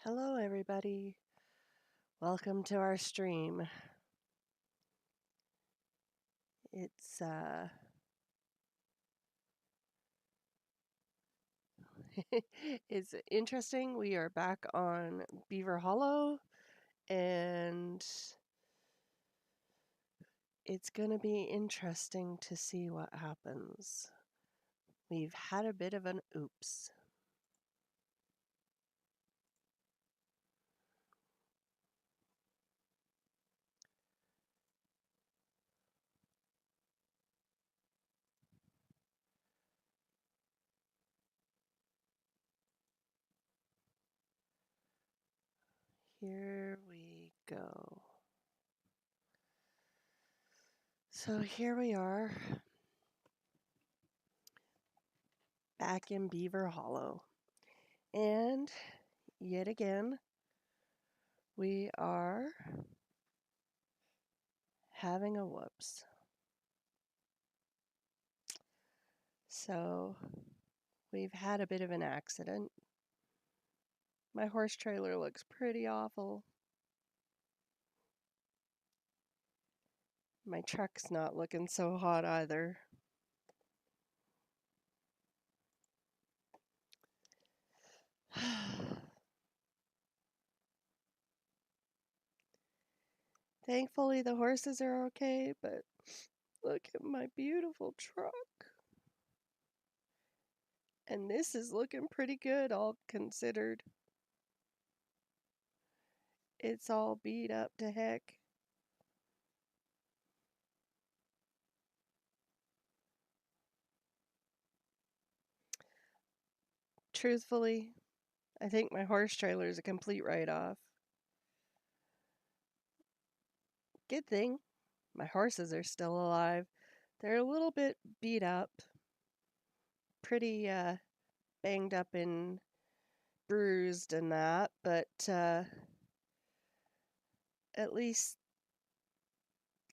Hello, everybody. Welcome to our stream. It's it's interesting. We are back on Beaver Hollow, and it's gonna be interesting to see what happens. We've had a bit of an oops. Here we go. So here we are, back in Beaver Hollow. And yet again, we are having a whoops. So we've had a bit of an accident. My horse trailer looks pretty awful. My truck's not looking so hot either. Thankfully, the horses are okay, but look at my beautiful truck. And this is looking pretty good, all considered. It's all beat up to heck. Truthfully, I think my horse trailer is a complete write-off. Good thing my horses are still alive. They're a little bit beat up, pretty banged up and bruised and that, but at least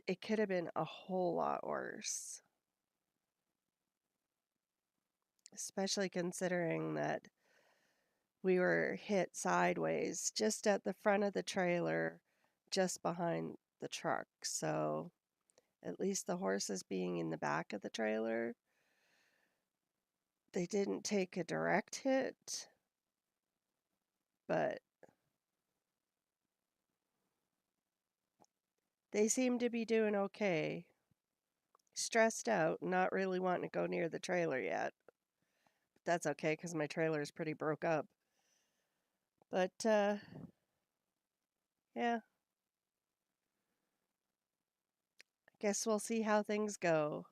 it could have been a whole lot worse. Especially considering that we were hit sideways just at the front of the trailer, just behind the truck. So at least the horses being in the back of the trailer, they didn't take a direct hit, but they seem to be doing okay. Stressed out, not really wanting to go near the trailer yet. But that's okay because my trailer is pretty broke up. But, yeah. Guess we'll see how things go.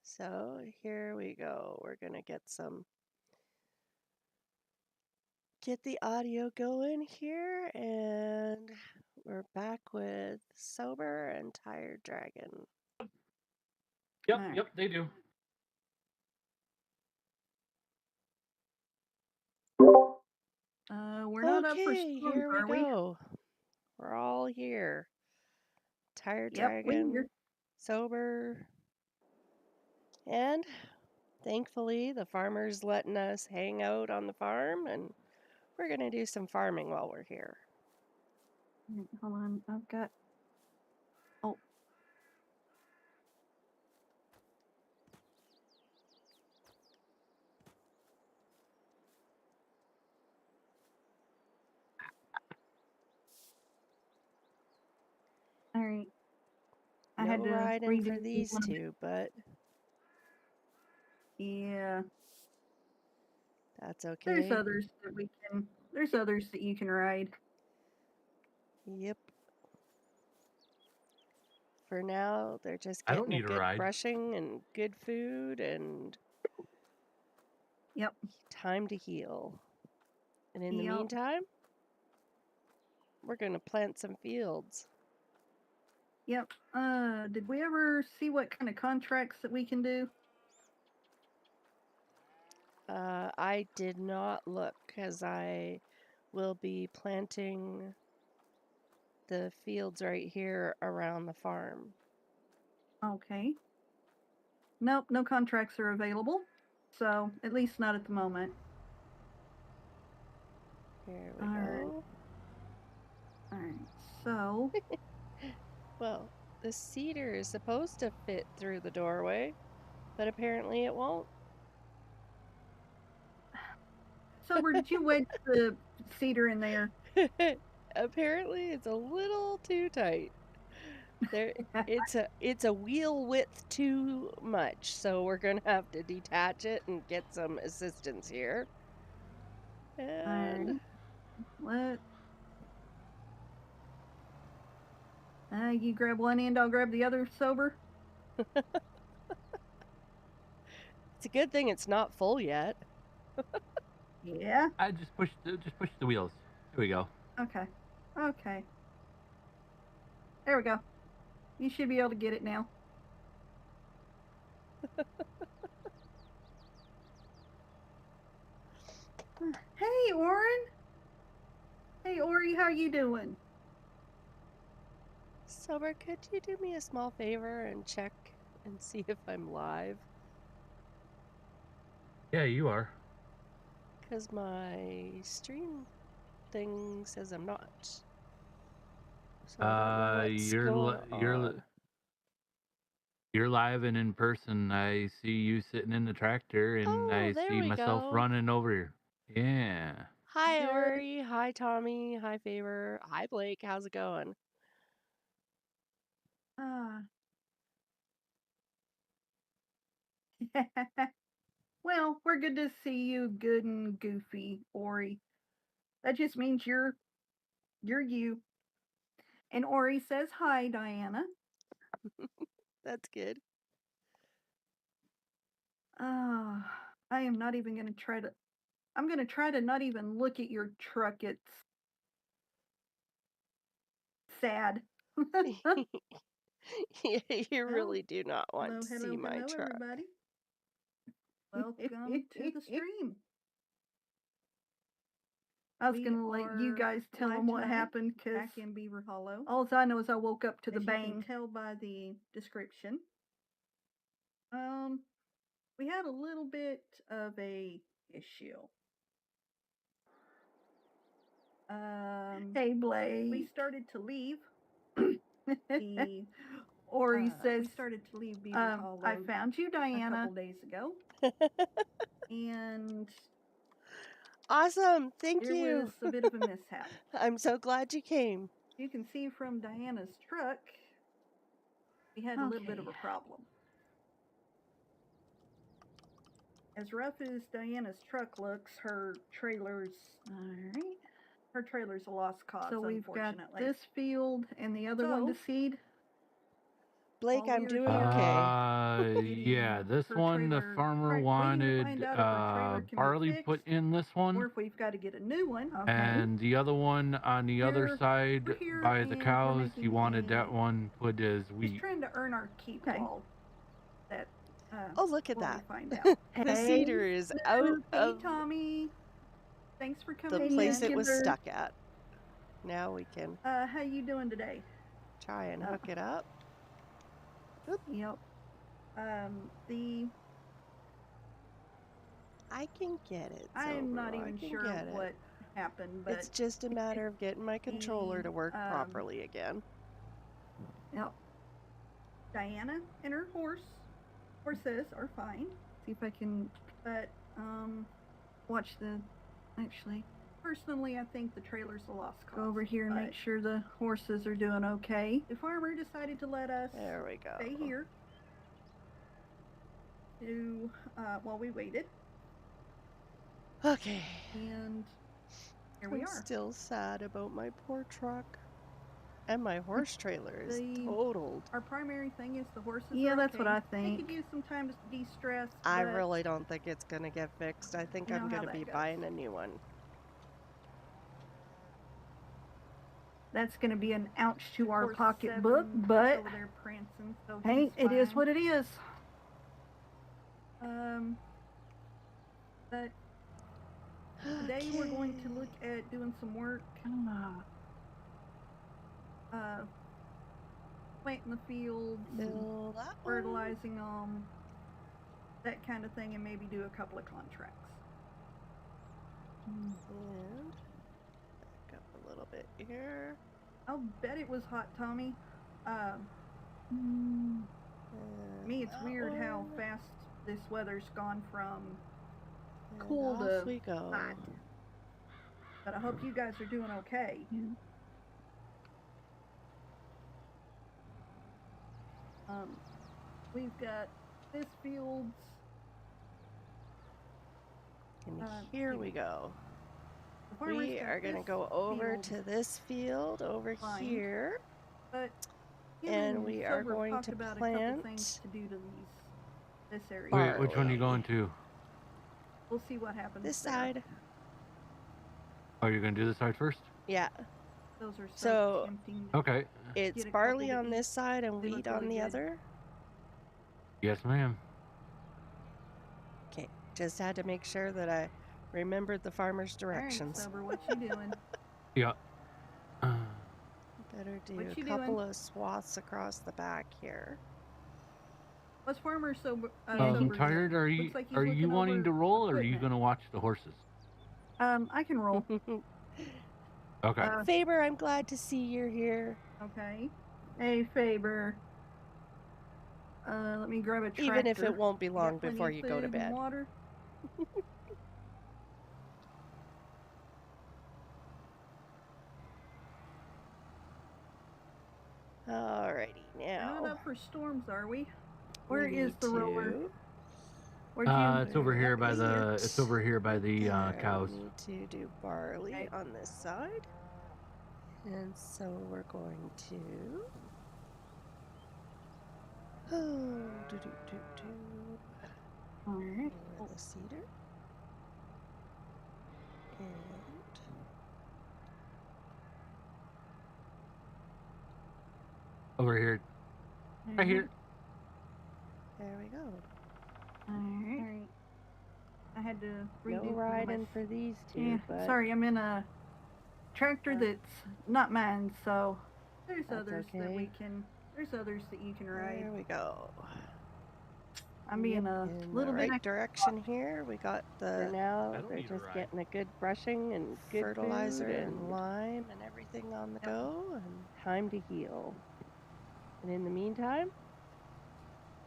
So here we go. We're gonna get the audio going here, and we're back with Sober and Tired Dragon. Yep, they do. We're not up for Okay, storms, here we are we? go. We're all here. Tired Yep, we're Dragon, here. Sober, and thankfully the farmer's letting us hang out on the farm, and we're gonna do some farming while we're here. Hold on, I've got. Oh. All right. I had No to riding for redo these one of two, but Yeah. that's There's okay. others that we can. There's others that you can ride. Yep. For now, they're just I don't getting a need a good ride. brushing and good food and Yep. time to heal. And in the Yep. meantime, we're going to plant some fields. Yep. Did we ever see what kind of contracts that we can do? I did not look because I will be planting the fields right here around the farm. Okay. Nope, no contracts are available. So, at least not at the moment. Here we All right. go. All right. So, Well, the cedar is supposed to fit through the doorway, but apparently it won't. Sober, did you wedge the cedar in there? Apparently it's a little too tight. There it's a wheel width too much, so we're gonna have to detach it and get some assistance here. And Let you grab one end, I'll grab the other, Sober. it's a good thing it's not full yet. Yeah. I just push the wheels. Here we go. Okay. Okay. There we go. You should be able to get it now. Hey, Oren. Hey, Ori, how you doing? Sober, could you do me a small favor and check and see if I'm live? Yeah, you are. Because my stream thing says I'm not. So I don't know what's going on. You're live and in person. I see you sitting in the tractor, and Oh, I there see we myself go. running over here. Yeah. Hi, Good. Ori. Hi, Tommy. Hi, Favor. Hi, Blake. How's it going? Well, we're good to see you, good and goofy, Ori. That just means you're you. And Ori says hi, Diana. That's good. I am not even going to try to. I'm going to try to not even look at your truck. It's sad. You really do not want to see my hello, truck. everybody. Welcome to the stream. I was going to let you guys tell them what happened because back in Beaver Hollow. All I know is I woke up to the bang. You can tell by the description. We had a little bit of a issue. Hey, Blake. We started to leave. Ori says we started to leave Beaver Hollow. I found you, Diana, a couple days ago, and Awesome. Thank there you. was a bit of a mishap. I'm so glad you came. You can see from Diana's truck, we had a little bit of a problem. As rough as Diana's truck looks, her trailer's her trailer's a lost cause. So we've got this field and the other one to seed. Blake, I'm doing okay. Yeah, this one the farmer wanted barley put in this Or one, if we've got to get a new one. and the other one on the other side by the cows, he wanted that one put as wheat. Just trying to earn our keep while that. Oh, look at that. Find out. The cedar is out of Tommy. Thanks for coming the place it was stuck at. Now we can how you doing today? try and hook it up. Oop. Yep. I can get it. I'm not even sure what happened, but it's just a matter of getting my controller to work properly again. Yep. Diana and her horses are fine. See if I can, but watch the. Actually, personally, I think the trailer's a lost cause. Go over here and make sure the horses are doing okay. The farmer decided to let us. There we go. Stay here. To while we waited. Okay. And here we are. I'm still sad about my poor truck. And my horse trailer is totaled. Our primary thing is the horses. Yeah, that's what I think. They could use some time to de-stress. I really don't think it's going to get fixed. I think I'm going to be buying a new one. That's going to be an ouch to our pocketbook, but hey, it is what it is. But today we're going to look at doing some work. planting the fields, Fill that one. fertilizing them, that kind of thing, and maybe do a couple of contracts. And back up a little bit here. I'll bet it was hot, Tommy. Me, it's weird how fast this weather's gone from cool to off we go. hot. But I hope you guys are doing okay. We've got this field's. And here we go. farmer's We got are going to this go over field to this field over lined, here. But him And we are Silver going talked to about a couple plant things to do to this area. Wait, which one are you barley. going to? We'll see what happens. This there. side. Oh, you're going to do this side first? Yeah. Those are So- tempting. Okay. It's Get a barley couple to on eat. this side and They wheat look on really the good. other. Yes, ma'am. Okay. Just had to make sure that I remembered the farmer's All right, directions. Sober, what you doing? Yeah. Better do What a you couple doing? of swaths across the back here. What's Farmer Sober? I'm Sober tired. doing? Are you Looks like he's are you looking wanting over to roll, or are you equipment. going to watch the horses? I can roll. Okay. Faber, I'm glad to see you're here. Okay. Hey, Faber. Let me grab a tractor. Even if it won't be You got long plenty before of you go to food and bed. Water? Alrighty, We're not now. up for storms, are we? we Where is need the roller? to- Where'd you? It's over here by the. Wheat. It's over here by the There, cows. we need to do barley Okay. on this side. And so we're going to. Oh, All right. Lower the cedar. And Over here. Right here. there we go. All right. I had to redo No some of riding my- for these two, Yeah, but sorry, I'm in a tractor that's not mine, so there's That's others that okay. we can. There's others that you can ride. there we go. I'm being a In little the bit. right direction here. We got For the now, I don't they're need to just ride. getting a good brushing and good fertilizer food and lime and everything on the Yep. go, and time to heal. And in the meantime,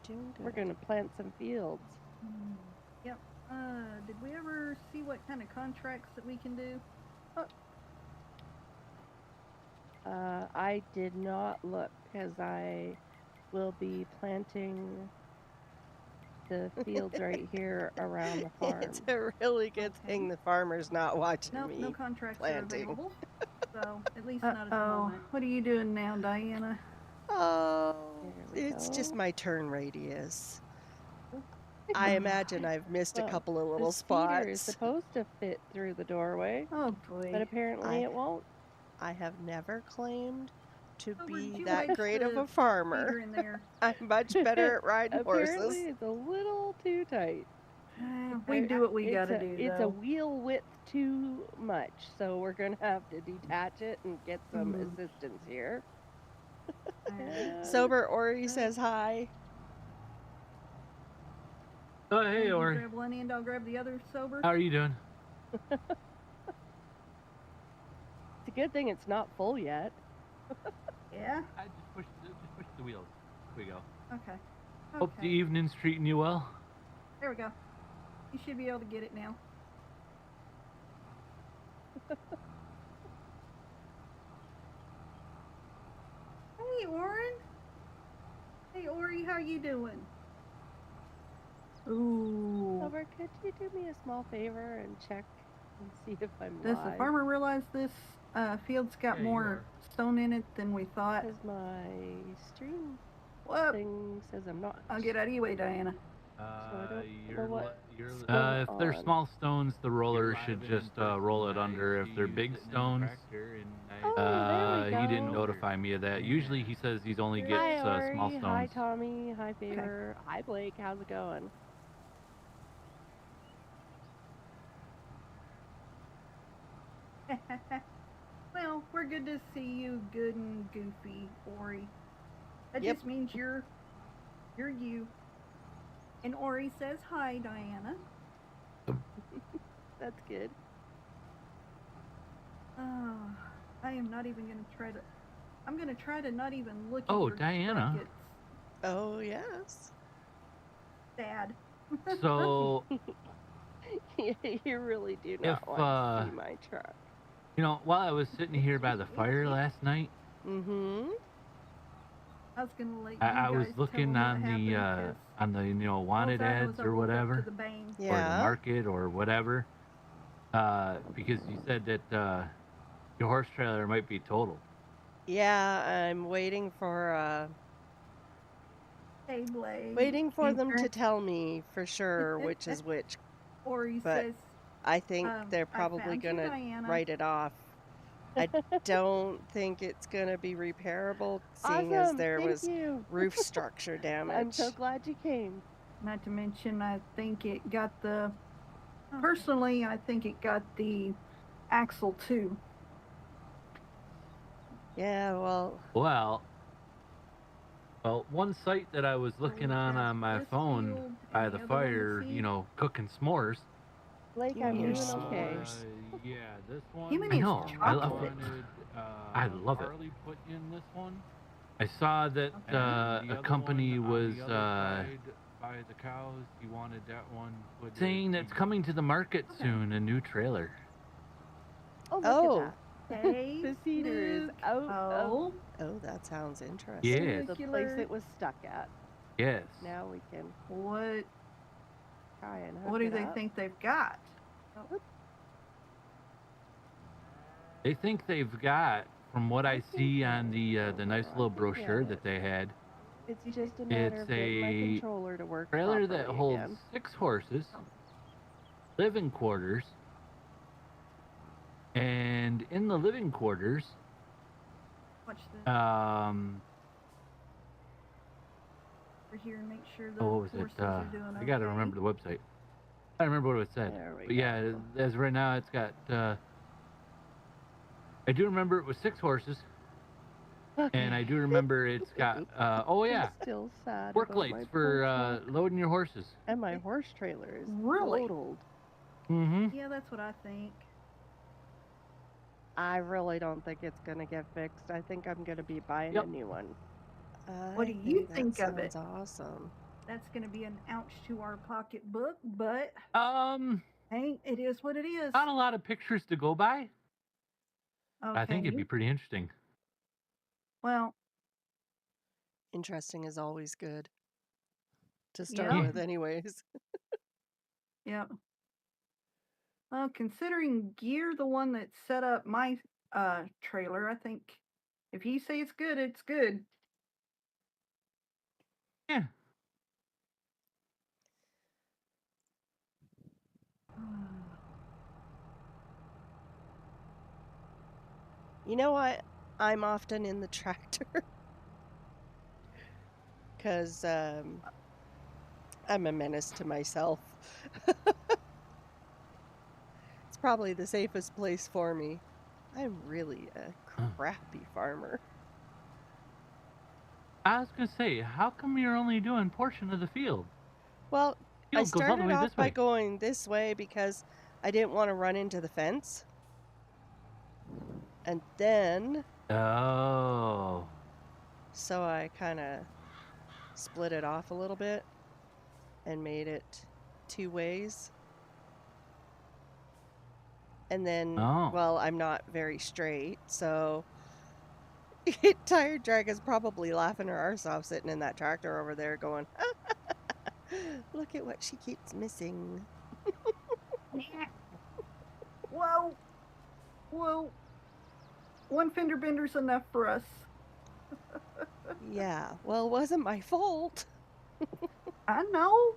doing good. we're going to plant some fields. Yep. Did we ever see what kind of contracts that we can do? I did not look because I will be planting the fields right here around the farm. It's a really good Okay. thing the farmer's not watching No, me. no contracts planting. are available. So at least not at the Uh-oh. moment. What are you doing now, Diana? Oh, There we it's just go. my turn radius. I imagine I've missed a Well, couple of The little cedar is spots. supposed to fit through the doorway, Oh boy. but apparently I- it won't. I have never claimed to Oh, would be you that wedge great of the a farmer. Feeder in there. I'm much better at riding Apparently horses. it's a little too tight. We do what we It's gotta a- do, It's though. a wheel width too much, so we're gonna have to detach it and get some Mhm. assistance here. Alright. Sober Ori says hi. Oh, hey, You Ori. grab one end, I'll grab the other. Sober. How are you doing? It's a good thing it's not full yet. Yeah. I just push the wheels. Here we go. Okay. Hope the Okay. evening's treating you well. There we go. You should be able to get it now. Hey, Oren. Hey, Ori, how you doing? Ooh. Silver, could you do me a small favor and check and see if I'm Does live? the farmer realize this field's got Yeah, you more are. stone in it than we thought? Because my stream Whoop! thing says I'm not. I'll get out of your way, Diana. I don't know what is If they're on. small stones, the roller should just roll it under. If they're big stones, Oh, there we he didn't go. notify me of that. Usually he says he's only gets Hi, Ori. small Hi, stones. Tommy. Hi, Beaver. Hi, Blake. How's it going? Well, we're Super good to see you, good and goofy, Ori. That Yep. just means you're you. And Ori says hi, Diana. That's good. I am not even gonna try to. I'm gonna try to not even look at Oh, your Diana. truck. It's Oh, yes. sad. So, You really do if, not want to see my truck. you know, while I was sitting here by the fire last night, Mm-hmm. I was gonna let you I was guys looking tell on them the what happened, 'cause you know, all wanted I know ads is I or woke up to whatever, the bang. or the Yeah. market or whatever, because you said that your horse trailer might be totaled. Yeah, I'm waiting for Hey, Blake. waiting for them Beaver. to tell me for sure which is which. Ori But says, I think they're I probably found you, gonna Diana. write it off. I don't think it's gonna be repairable, seeing as Awesome. there Thank was you. roof structure damage. I'm so glad you came. Not to mention, I think it got the. Personally, I think it got the axle too. Yeah, well, Well, one site that I was looking on my phone by the fire, you know, cooking s'mores. Blake, you I'm and your doing okay. s'mores. Yeah, this one. Him and I his know. I love it. chocolate. I love it. Harley put in this one. I saw that Okay. a company was the other side by the cows. He wanted that one put saying that's coming to the market soon, a new trailer. Oh, look Oh. at that. Hey, The cedar is Luke. out of Oh, Oh, that sounds interesting. Yes. the place Nuclear. it was stuck at. Yes. Now we can what? try and hook What do it they up. think they've got? They think they've got, from what I think see so. on the nice little brochure that they had, It's just a matter it's of getting my a controller to work trailer that properly holds again. 6 horses, living quarters, and in the living quarters, Watch this over here and make sure the what was horses it? are doing okay. I gotta remember the website. I don't remember what it said. There we But yeah, go. as right now, it's got. I do remember it was 6 horses, and I do remember it's got. Oh yeah, I'm still sad work about my lights for poor truck. loading your horses. And my horse trailer is Really? totaled. Mm-hmm. Yeah, that's what I think. I really don't think it's gonna get fixed. I think I'm gonna be buying Yep. a new one. What do you that think of it? sounds awesome. That's going to be an ouch to our pocketbook, but hey, it is what it is. Not a lot of pictures to go by. Okay. I think it'd be pretty interesting. Well, Interesting is always good to start Yeah. with, anyways. yeah. Well, considering Gear, the one that set up my trailer, I think if he say it's good, it's good. Yeah. You know what? I'm often in the tractor because I'm a menace to myself. It's probably the safest place for me. I'm really a crappy farmer. I was gonna say, how come you're only doing a portion of the field? Well, I Field goes all the started way off this by way. going this way because I didn't want to run into the fence. And then, Oh. so I kind of split it off a little bit and made it 2 ways. And then, Oh. well, I'm not very straight, so Tired Dragon's probably laughing her arse off sitting in that tractor over there going, look at what she keeps missing. Whoa. Whoa. One fender bender's enough for us. Yeah, well, it wasn't my fault. I know.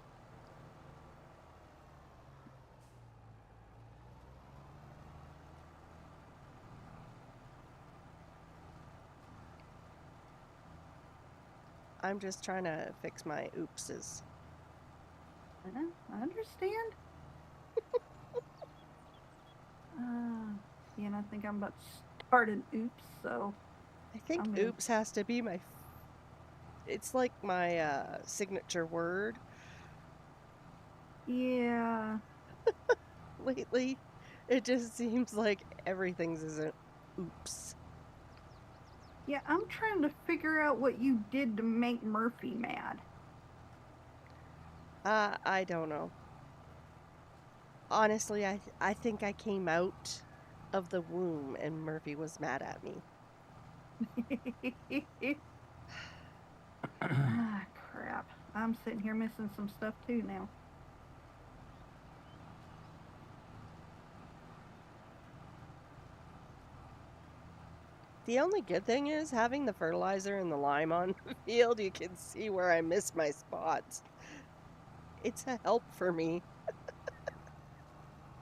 I'm just trying to fix my oopses. I understand. Yeah, and I think I'm about to part in oops, so I think I'm gonna- oops has to be my... It's like my signature word yeah. lately. It just seems like everything's is an oops. Yeah, I'm trying to figure out what you did to make Murphy mad. I don't know. Honestly, I think I came out of the womb and Murphy was mad at me. Ah, crap. I'm sitting here missing some stuff too now. The only good thing is having the fertilizer and the lime on the field, you can see where I miss my spots. It's a help for me.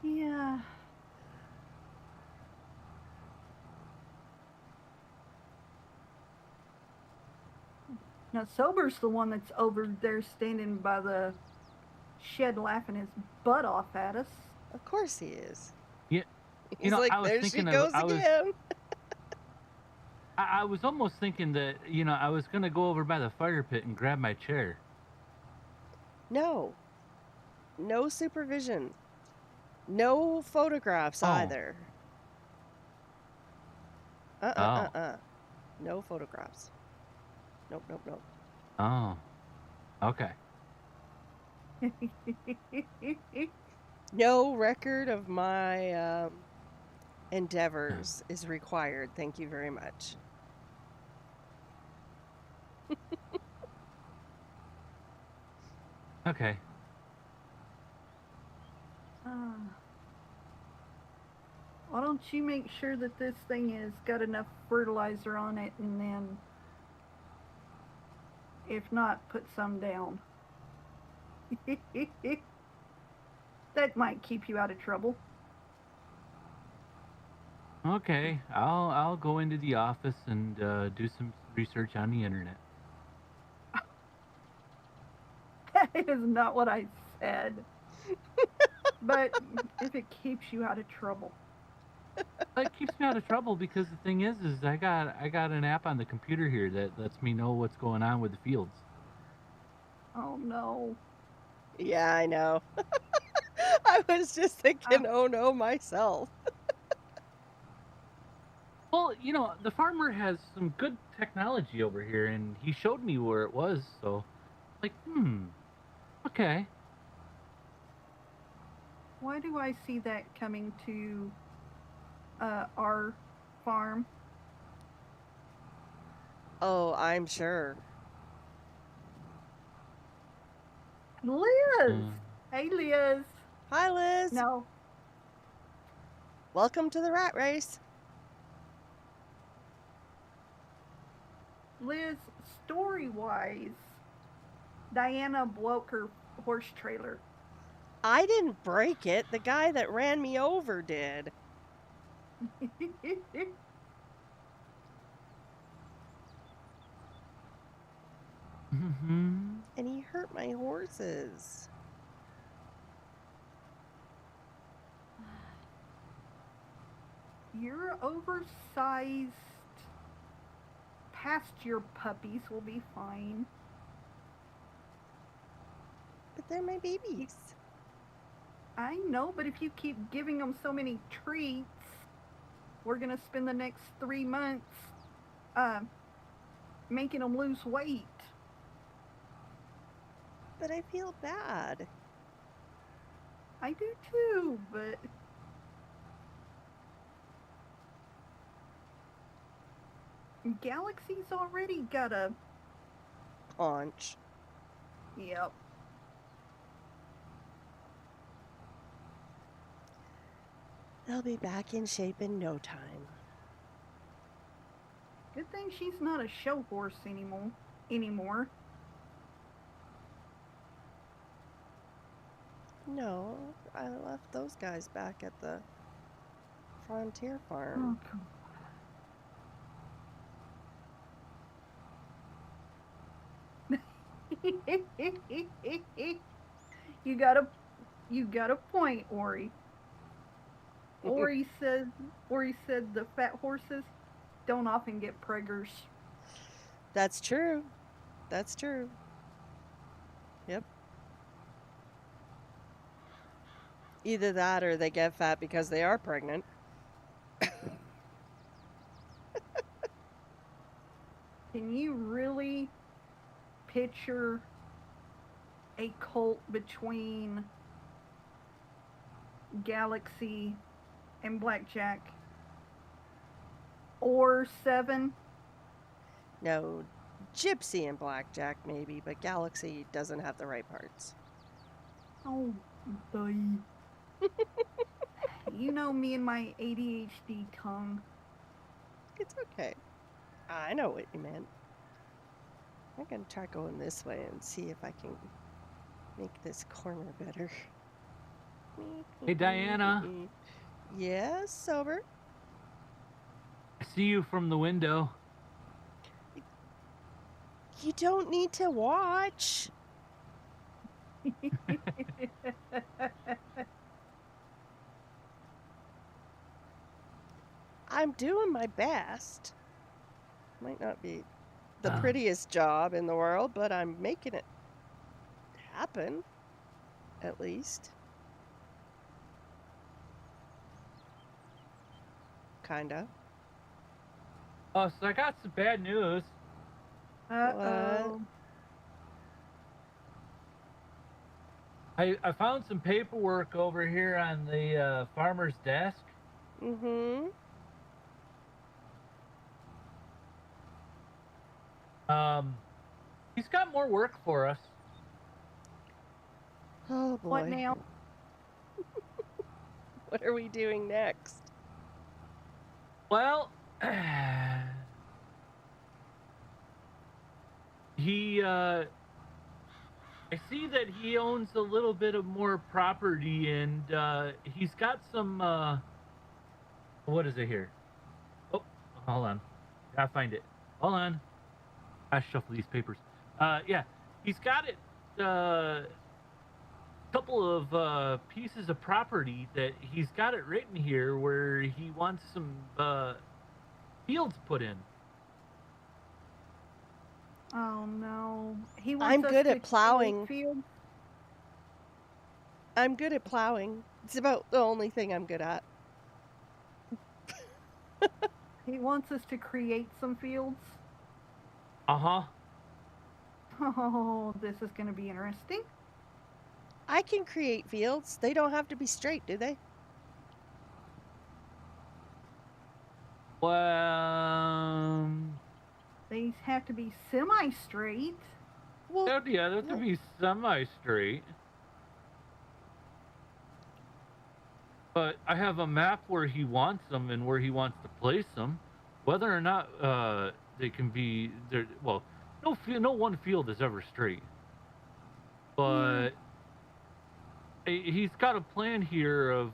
Yeah. Now, Sober's the one that's over there standing by the shed laughing his butt off at us. Of course he is. Yeah, He's like, I was there she thinking goes again. I was almost thinking that, I was gonna go over by the fire pit and grab my chair. No. No supervision. No photographs Oh. either. Oh. No photographs. Nope, nope, nope. Oh. Okay. No record of my endeavors is required. Thank you very much. Okay. Why don't you make sure that this thing has got enough fertilizer on it, and then, if not, put some down. That might keep you out of trouble. Okay. I'll go into the office and do some research on the internet. That is not what I said. But if it keeps you out of trouble. It keeps me out of trouble because the thing is I got an app on the computer here that lets me know what's going on with the fields. Oh no. Yeah, I know. I was just thinking, oh no, myself. Well, the farmer has some good technology over here, and he showed me where it was, so, like, okay. Why do I see that coming to our farm? Oh, I'm sure. Liz! Hey, Liz. Hi, Liz. No. Welcome to the rat race. Liz, story-wise, Diana broke her horse trailer. I didn't break it. The guy that ran me over did. And he hurt my horses. Your oversized pasture puppies will be fine. But they're my babies. I know, but if you keep giving them so many treats, we're going to spend the next 3 months making them lose weight. But I feel bad. I do too, but... Galaxy's already got a... Paunch. Yep. They'll be back in shape in no time. Good thing she's not a show horse anymore. No, I left those guys back at the Frontier Farm. Oh, come on. You got a point, Ori. or he said the fat horses don't often get preggers. That's true. That's true. Yep. Either that or they get fat because they are pregnant. Can you really picture a cult between Galaxy and Blackjack? Or Seven? No, Gypsy and Blackjack maybe, but Galaxy doesn't have the right parts. Oh, boy. You know me and my ADHD tongue. It's okay. I know what you meant. I'm gonna try going this way and see if I can make this corner better. Hey, Diana. Yes, Sober? I see you from the window. You don't need to watch. I'm doing my best. Might not be the prettiest job in the world, but I'm making it happen, at least. Kinda. Oh, so I got some bad news. Uh-oh. I found some paperwork over here on the farmer's desk. Mm-hmm. He's got more work for us. Oh boy. What now? What are we doing next? Well, he I see that he owns a little bit of more property, and he's got some what is it here? Oh, hold on. Gotta find it. Hold on. I shuffle these papers. Yeah, he's got it. Couple of pieces of property that he's got it written here where he wants some fields put in. Oh no. He wants I'm us good to at plowing. create fields? I'm good at plowing. It's about the only thing I'm good at. He wants us to create some fields? Uh-huh. Oh, this is going to be interesting. I can create fields. They don't have to be straight, do they? Well, They have to be semi-straight. Well, yeah, they have to be semi-straight. But I have a map where he wants them and where he wants to place them. Whether or not they can be there, well, no one field is ever straight. But he's got a plan here of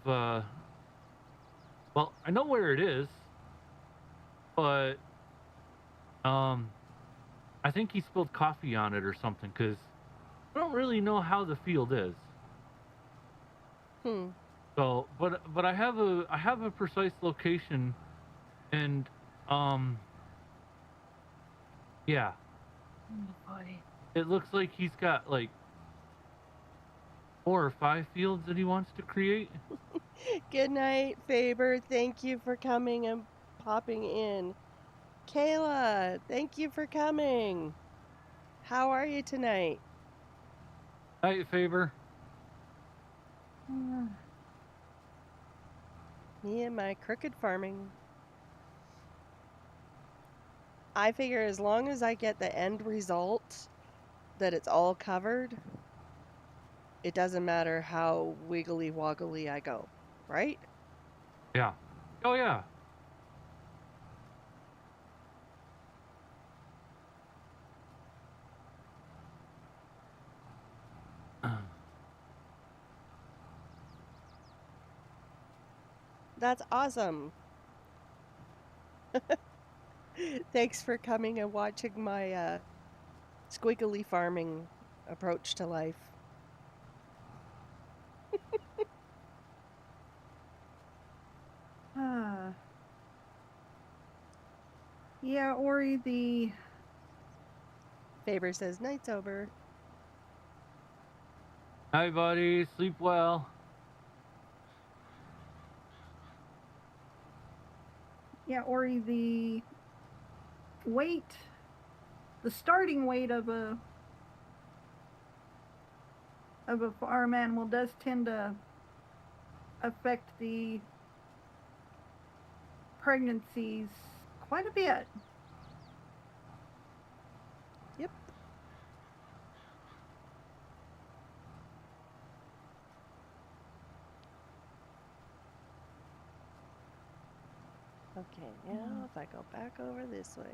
well, I know where it is, but I think he spilled coffee on it or something, because I don't really know how the field is. So, but I have a precise location, and yeah. Oh boy. It looks like he's got like 4 or 5 fields that he wants to create. Good night, Faber. Thank you for coming and popping in. Kayla, thank you for coming. How are you tonight? Night, Faber. Me and my crooked farming. I figure as long as I get the end result that it's all covered, it doesn't matter how wiggly woggly I go, right? Yeah. Oh yeah. That's awesome. Thanks for coming and watching my squiggly farming approach to life. Yeah, Ori, the Faber says night's over. Hi, buddy. Sleep well. weight, the starting weight of a farm animal does tend to affect the pregnancies quite a bit. Yep. Okay, now if I go back over this way,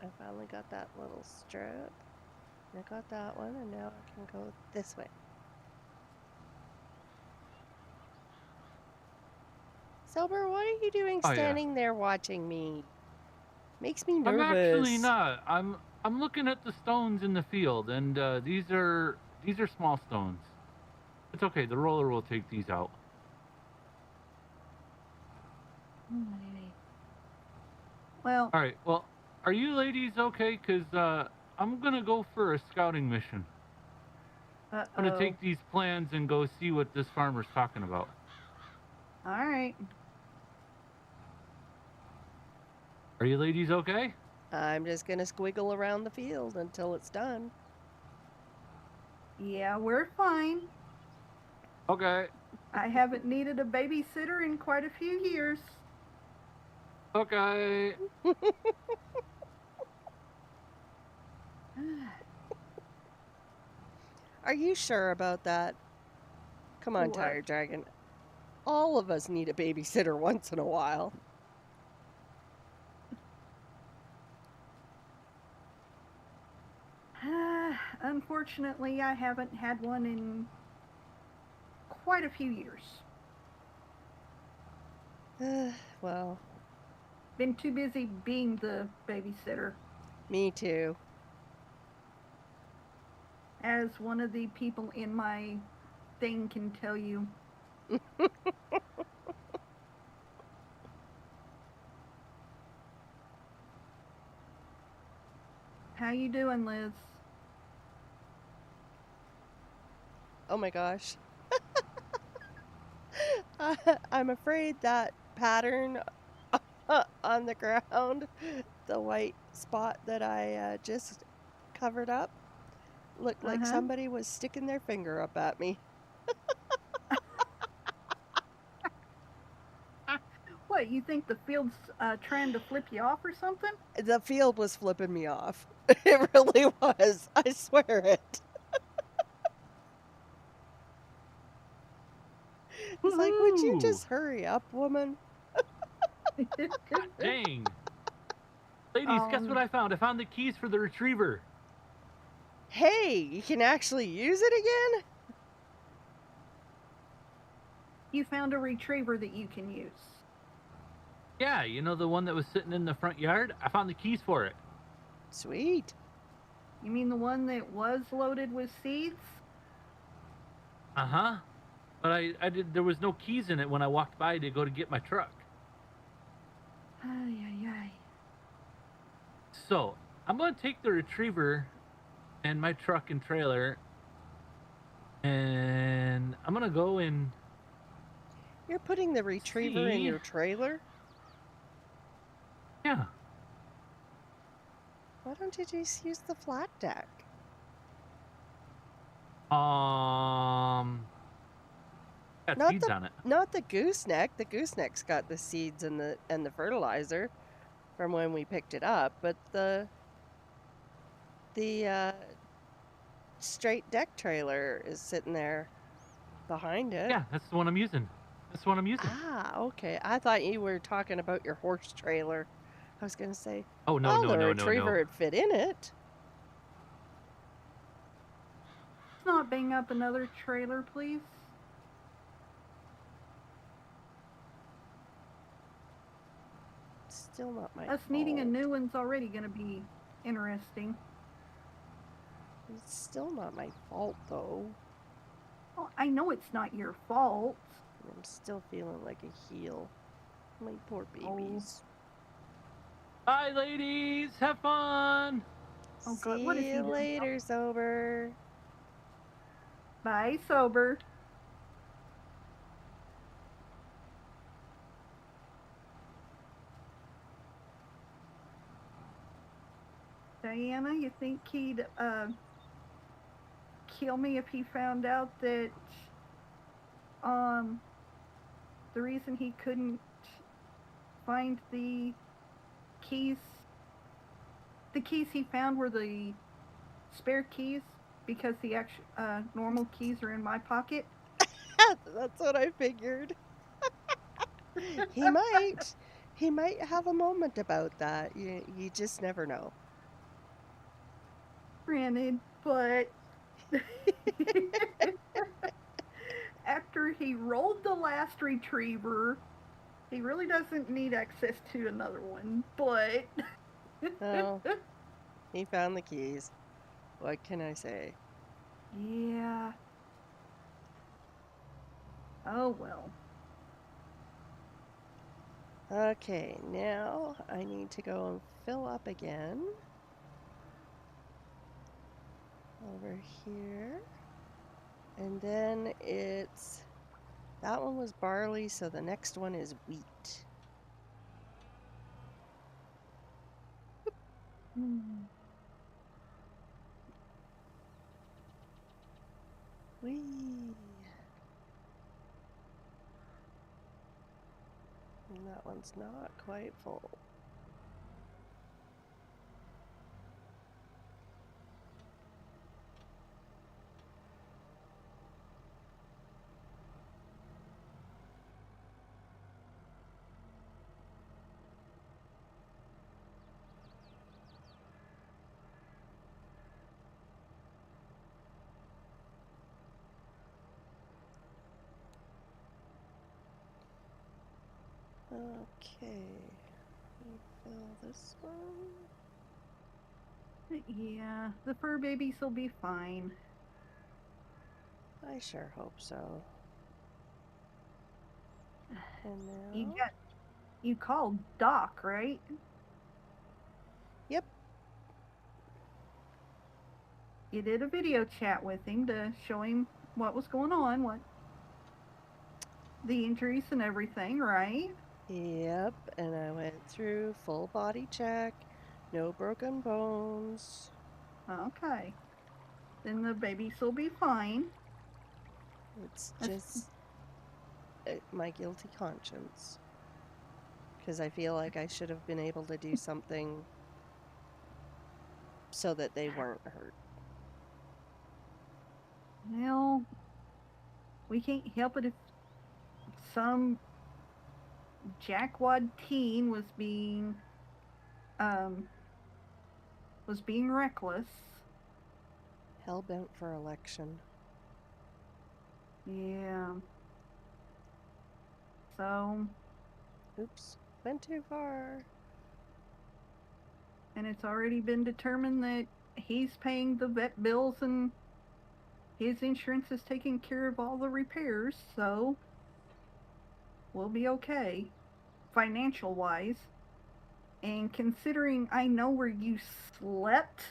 I finally got that little strip. I got that one, and now I can go this way. Silver, what are you doing Oh, yeah. standing there watching me? Makes me I'm actually nervous. not. I'm looking at the stones in the field, and these are small stones. It's okay. The roller will take these out. Well, All right. Well, are you ladies okay? Cause I'm gonna go for a scouting mission. I'm gonna uh-oh. take these plans and go see what this farmer's talking about. All right. Are you ladies okay? I'm just gonna squiggle around the field until it's done. Yeah, we're fine. Okay. I haven't needed a babysitter in quite a few years. Okay. Are you sure about that? Come on, What? Tired Dragon. All of us need a babysitter once in a while. Unfortunately, I haven't had one in quite a few years. Well, Been too busy being the babysitter. me too. As one of the people in my thing can tell you. How you doing, Liz? Oh my gosh. I'm afraid that pattern on the ground, the white spot that I just covered up, looked like somebody was sticking their finger up at me. What, you think the field's trying to flip you off or something? The field was flipping me off. It really was. I swear it. It's like, would you just hurry up, woman? Dang. Ladies, guess what I found? I found the keys for the retriever. Hey, you can actually use it again? You found a retriever that you can use. Yeah, you know the one that was sitting in the front yard? I found the keys for it. Sweet. You mean the one that was loaded with seeds? Uh-huh. But I did. There was no keys in it when I walked by to go to get my truck. Ay, ay, ay. So I'm gonna take the retriever and my truck and trailer, and I'm gonna go and. You're putting the retriever in your trailer? Yeah. Why don't you just use the flat deck? Got Not seeds on it. Not the gooseneck. The gooseneck's got the seeds and the fertilizer from when we picked it up, but the straight deck trailer is sitting there behind it. Yeah, that's the one I'm using. That's the one I'm using. Ah, okay. I thought you were talking about your horse trailer. I was gonna say, Oh no, well, no, the no, no, retriever no. would fit in it. Let's not bang up another trailer, please. Still not my Us fault. needing a new one's already going to be interesting. It's still not my fault, though. Well, I know it's not your fault. I'm still feeling like a heel. My poor babies. Bye, ladies. Have fun. Oh, God, what is See he you doing? later, sober. Bye, sober. Diana, you think he'd kill me if he found out that the reason he couldn't find the keys he found were the spare keys because the actual normal keys are in my pocket? That's what I figured. He might. He might have a moment about that. You just never know. Granted, but after he rolled the last retriever, he really doesn't need access to another one. But Oh, he found the keys. What can I say? yeah. Oh well. Okay, now I need to go and fill up again. Over here. And then it's... That one was barley, so the next one is wheat. Whee! And that one's not quite full. Okay, refill this one. Yeah, the fur babies will be fine. I sure hope so. And You now... you called Doc, right? Yep, You did a video chat with him to show him what was going on, what the injuries and everything, right? yep, and I went through full body check, no broken bones. Okay. Then the babies will be fine. It's That's- just my guilty conscience. Because I feel like I should have been able to do something so that they weren't hurt. Well, we can't help it if some jackwad teen um was being reckless. Hell bent for election. Yeah. So, Oops, went too far. and it's already been determined that he's paying the vet bills and his insurance is taking care of all the repairs, so we'll be okay financial wise. And considering I know where you slept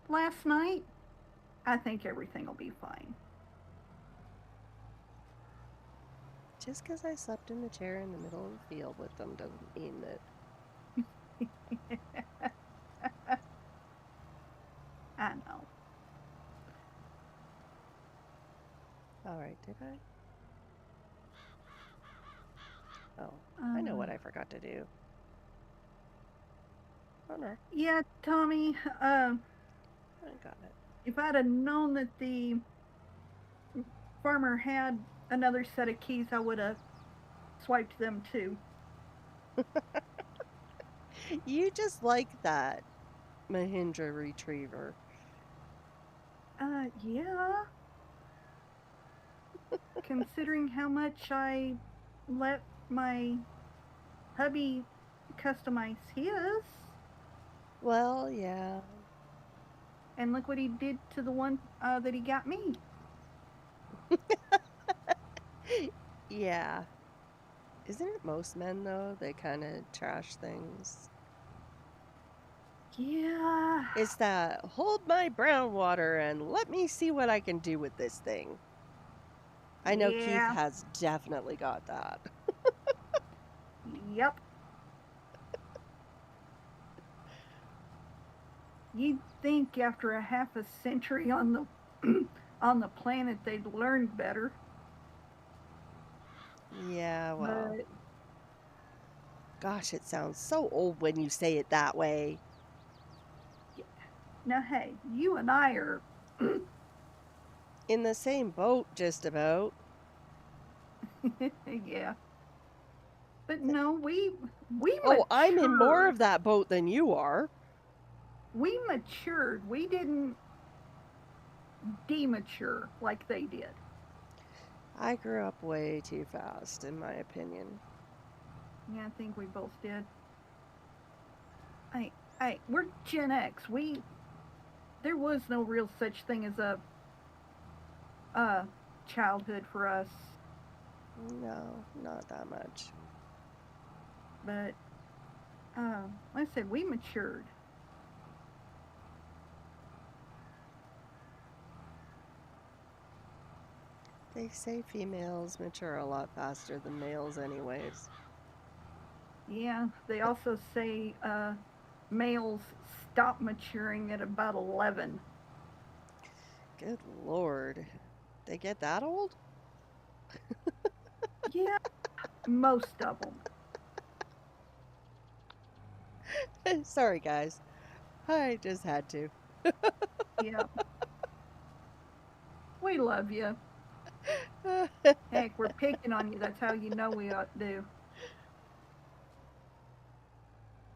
last night, I think everything will be fine. Just because I slept in the chair in the middle of the field with them doesn't mean that... I know. Alright, did I? Oh, I know what I forgot to do. Oh no, Yeah, Tommy, I got it. if I'd have known that the farmer had another set of keys, I would have swiped them too. You just like that Mahindra retriever. Yeah. Considering how much I let my hubby customize his, Well, yeah. and look what he did to the one that he got me. Yeah. Isn't it most men, though? They kind of trash things. Yeah. It's that, hold my brown water and let me see what I can do with this thing. I know Keith Yeah. has definitely got that. Yep. You'd think after a half a century on the on the planet they'd learned better, Yeah, well, but gosh, it sounds so old when you say it that way. now hey, you and I are In the same boat, just about. yeah. But no, we Oh, I'm in more matured. of that boat than you are. We matured. We didn't demature like they did. I grew up way too fast, in my opinion. Yeah, I think we both did. We're Gen X. There was no real such thing as a childhood for us, No, not that much. but like I said, we matured. They say females mature a lot faster than males, anyways. Yeah, they also say males stop maturing at about 11. Good lord. They get that old? Yeah, most of them. Sorry, guys. I just had to. Yeah, we love you. Heck, we're picking on you. That's how you know we ought to do.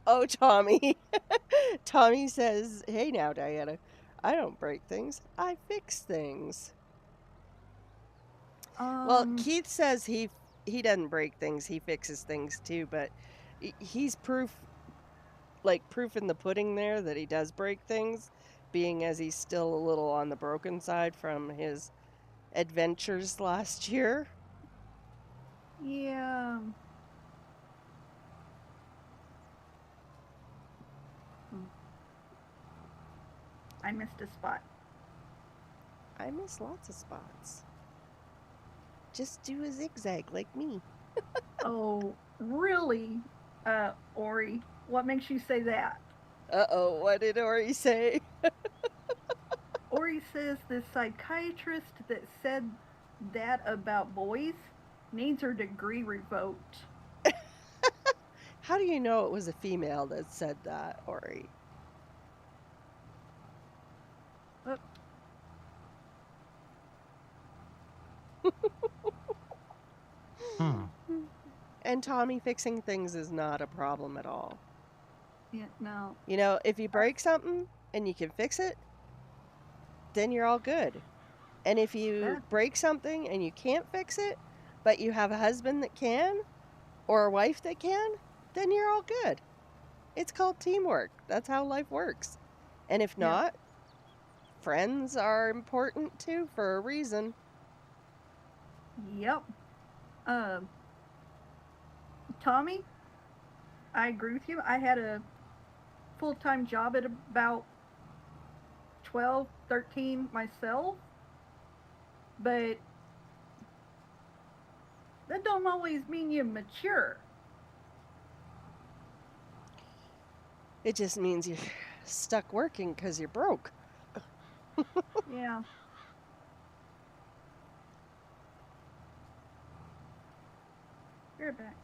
Oh, Tommy. Tommy says, hey now, Diana. I don't break things, I fix things. Well, Um, Keith says he doesn't break things, he fixes things too, but he's proof in the pudding there that he does break things, being as he's still a little on the broken side from his adventures last year. yeah. I missed a spot. I miss lots of spots. Just do a zigzag like me. Oh, really, Ori? What makes you say that? Uh-oh, what did Ori say? Ori says the psychiatrist that said that about boys needs her degree revoked. How do you know it was a female that said that, Ori? Oh, Huh. And Tommy fixing things is not a problem at all. yeah, no. You know, if you break something and you can fix it, then you're all good. And if you That, break something and you can't fix it, but you have a husband that can, or a wife that can, then you're all good. It's called teamwork. That's how life works. And if yeah, not, friends are important too for a reason. yep. Um, Tommy, I agree with you. I had a full time job at about 12, 13 myself, but that don't always mean you mature. It just means you're stuck working because you're broke. Yeah. You're back.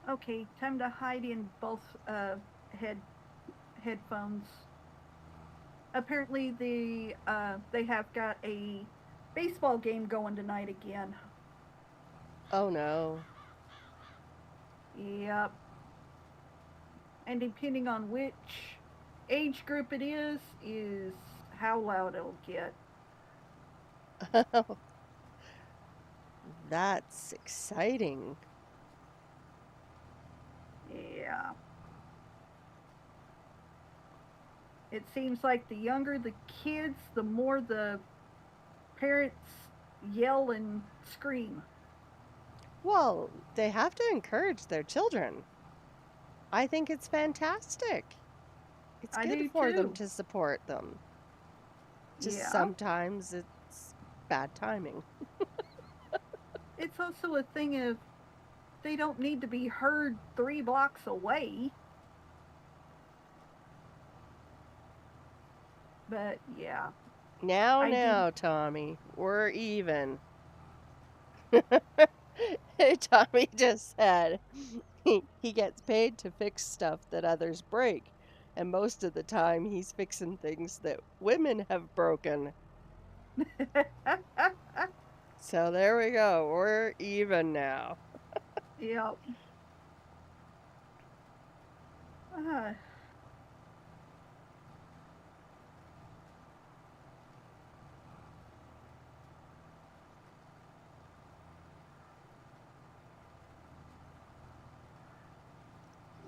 Okay, time to hide in both head headphones. Apparently, they have got a baseball game going tonight again. Oh no. Yep. And depending on which age group it is how loud it'll get. That's exciting. Yeah. It seems like the younger the kids, the more the parents yell and scream. Well, they have to encourage their children. I think it's fantastic. It's I good do for them too. to support them. Just Yeah. sometimes it's bad timing. It's also a thing of they don't need to be heard 3 blocks away. But yeah, I do. Now, Tommy, we're even. Tommy just said he gets paid to fix stuff that others break, and most of the time he's fixing things that women have broken. So there we go. We're even now. Yep. Uh,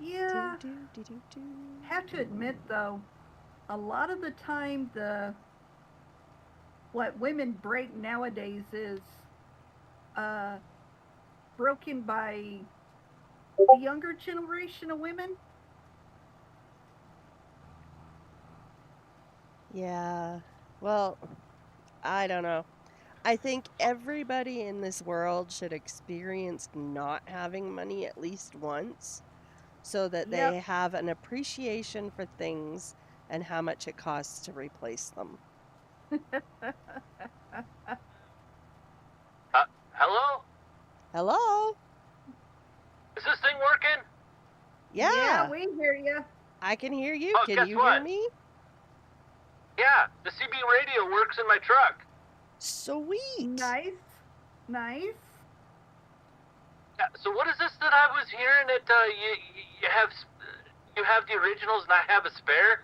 yeah. Do. Have to admit though, a lot of the time what women break nowadays is uh, broken by the younger generation of women. Yeah. Well, I don't know. I think everybody in this world should experience not having money at least once so that Yep. they have an appreciation for things and how much it costs to replace them. Hello? Hello? Is this thing working? Yeah, we hear you. I can hear you. Oh, Can guess you hear what? me? Yeah, the CB radio works in my truck. Sweet. Nice. Nice. Yeah, so what is this that I was hearing that you have the originals and I have a spare?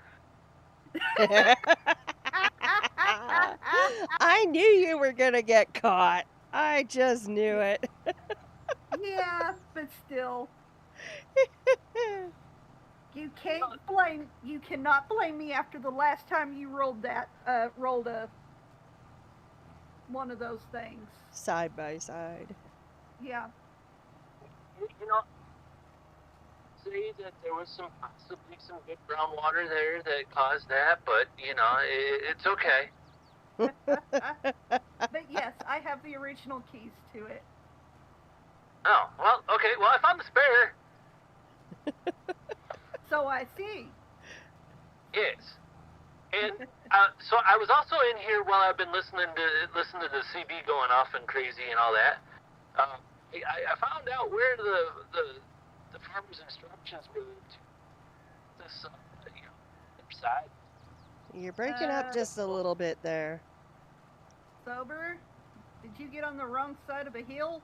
I knew you were going to get caught. I just knew it. Yeah, but still, you cannot blame me after the last time you rolled one of those things. Side by side. Yeah. You know, say that there was possibly some good groundwater there that caused that, but it's okay. But yes, I have the original keys to it. Oh, well, okay. Well, I found the spare. So I see. Yes. And so I was also in here while I've been listening to the CB going off and crazy and all that. I found out where the farmer's instructions were to this other side. You're breaking up just a little bit there. Sober, did you get on the wrong side of a hill?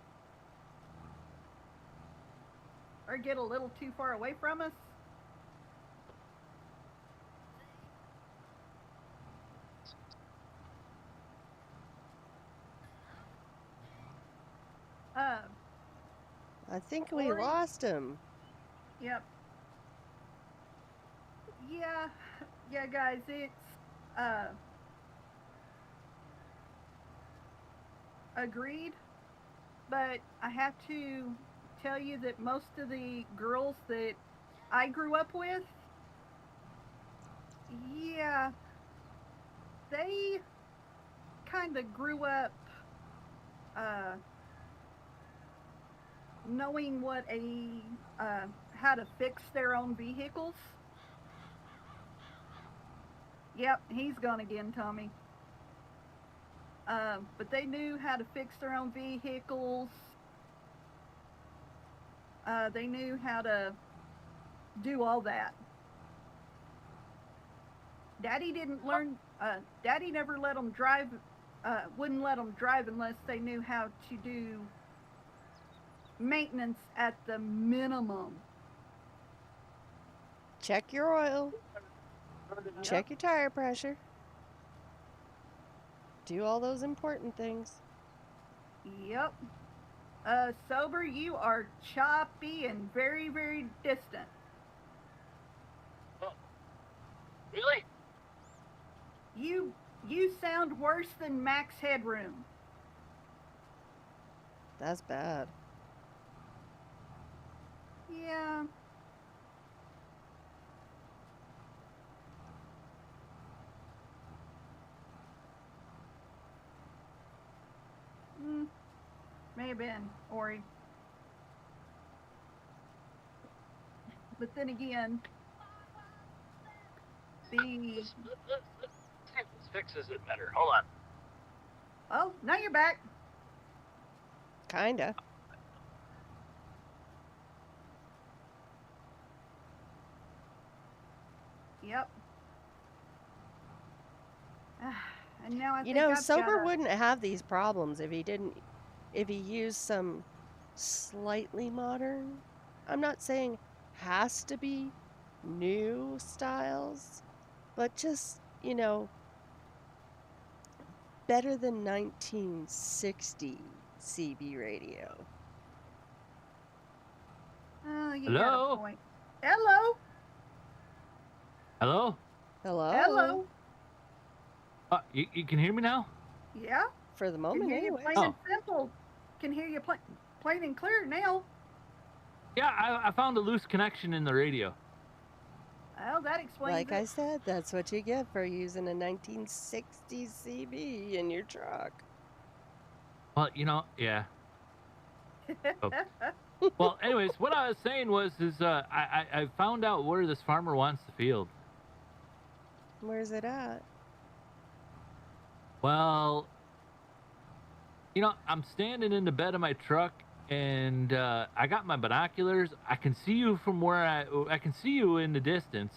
Or get a little too far away from us? I think we Lori? lost him. Yep. Yeah, guys, it's agreed, but I have to tell you that most of the girls that I grew up with, yeah, they kind of grew up knowing how to fix their own vehicles. Yep, he's gone again, Tommy. But they knew how to fix their own vehicles. They knew how to do all that. Daddy didn't learn. Daddy never let them drive. Wouldn't let them drive unless they knew how to do maintenance at the minimum. Check your oil. Check your tire pressure. Do all those important things. Yep. Sober, you are choppy and very, very distant. Oh, really? You sound worse than max headroom. That's bad. Yeah. May have been, Ori. But then again, Let's see if this fixes it better. Hold on. Oh, now you're back. Kinda. Yep. And now I You think know, I've Sober gotta... wouldn't have these problems if he used some slightly modern. I'm not saying has to be new styles, but just, better than 1960 CB radio. Oh, you got a Hello? point. Hello? Hello? Hello? Hello? You can hear me now? Yeah? For the Can moment, hear you anyway. plain and simple. Can hear you plain and clear now. Yeah, I found a loose connection in the radio. Well, that explains Like it. I said, that's what you get for using a 1960 CB in your truck. Well, yeah. Oh. Well, anyways, what I was saying was, I found out where this farmer wants the field. Where's it at? Well, I'm standing in the bed of my truck, and I got my binoculars. I can see you from where I can see you in the distance.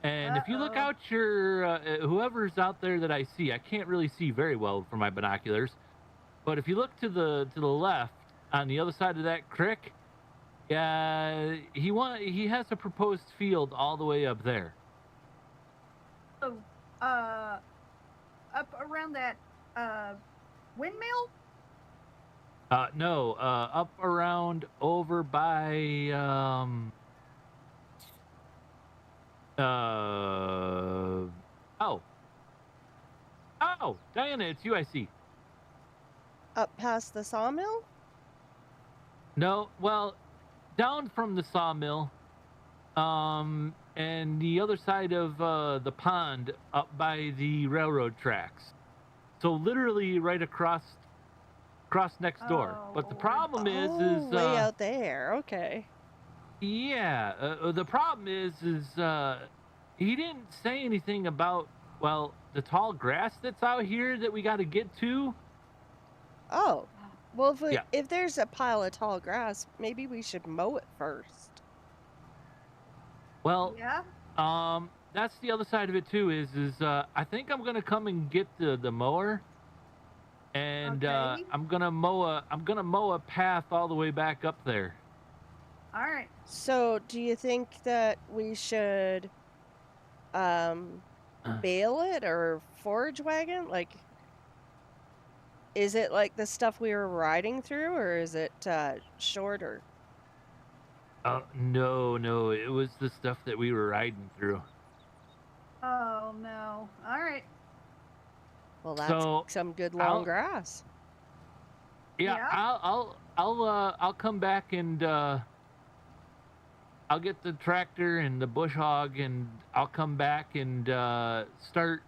And if you look out your whoever's out there that I see, I can't really see very well from my binoculars. But if you look to the left on the other side of that creek, yeah, he has a proposed field all the way up there. So, up around that windmill? No, up around over by oh, Diana, it's you I see. Up past the sawmill? No, well, down from the sawmill, and the other side of the pond up by the railroad tracks. So literally right across next door. But the problem is way out there. Okay. yeah, the problem is he didn't say anything about, well, the tall grass that's out here that we got to get to. Oh, well, Yeah. if there's a pile of tall grass, maybe we should mow it first. Well, Yeah. that's the other side of it too. Is I think I'm gonna come and get the mower, and Okay. I'm gonna mow a path all the way back up there. All right. So, do you think that we should bale it or forage wagon? Like, is it like the stuff we were riding through, or is it shorter? No, it was the stuff that we were riding through. Oh no. All right. Well, that's So, some good long grass. Yeah, Yeah. I'll come back and I'll get the tractor and the bush hog, and I'll come back and start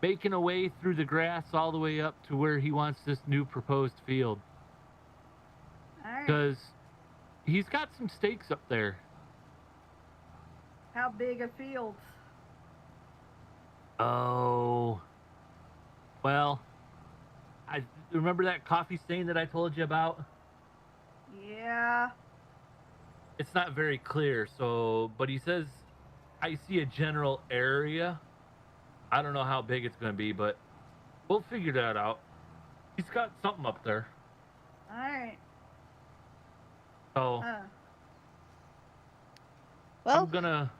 making a way through the grass all the way up to where he wants this new proposed field. All right. Because he's got some stakes up there. How big a field? Oh, well, I remember that coffee stain that I told you about. Yeah. It's not very clear, but he says I see a general area. I don't know how big it's going to be, but we'll figure that out. He's got something up there. All right. So Well, I'm going to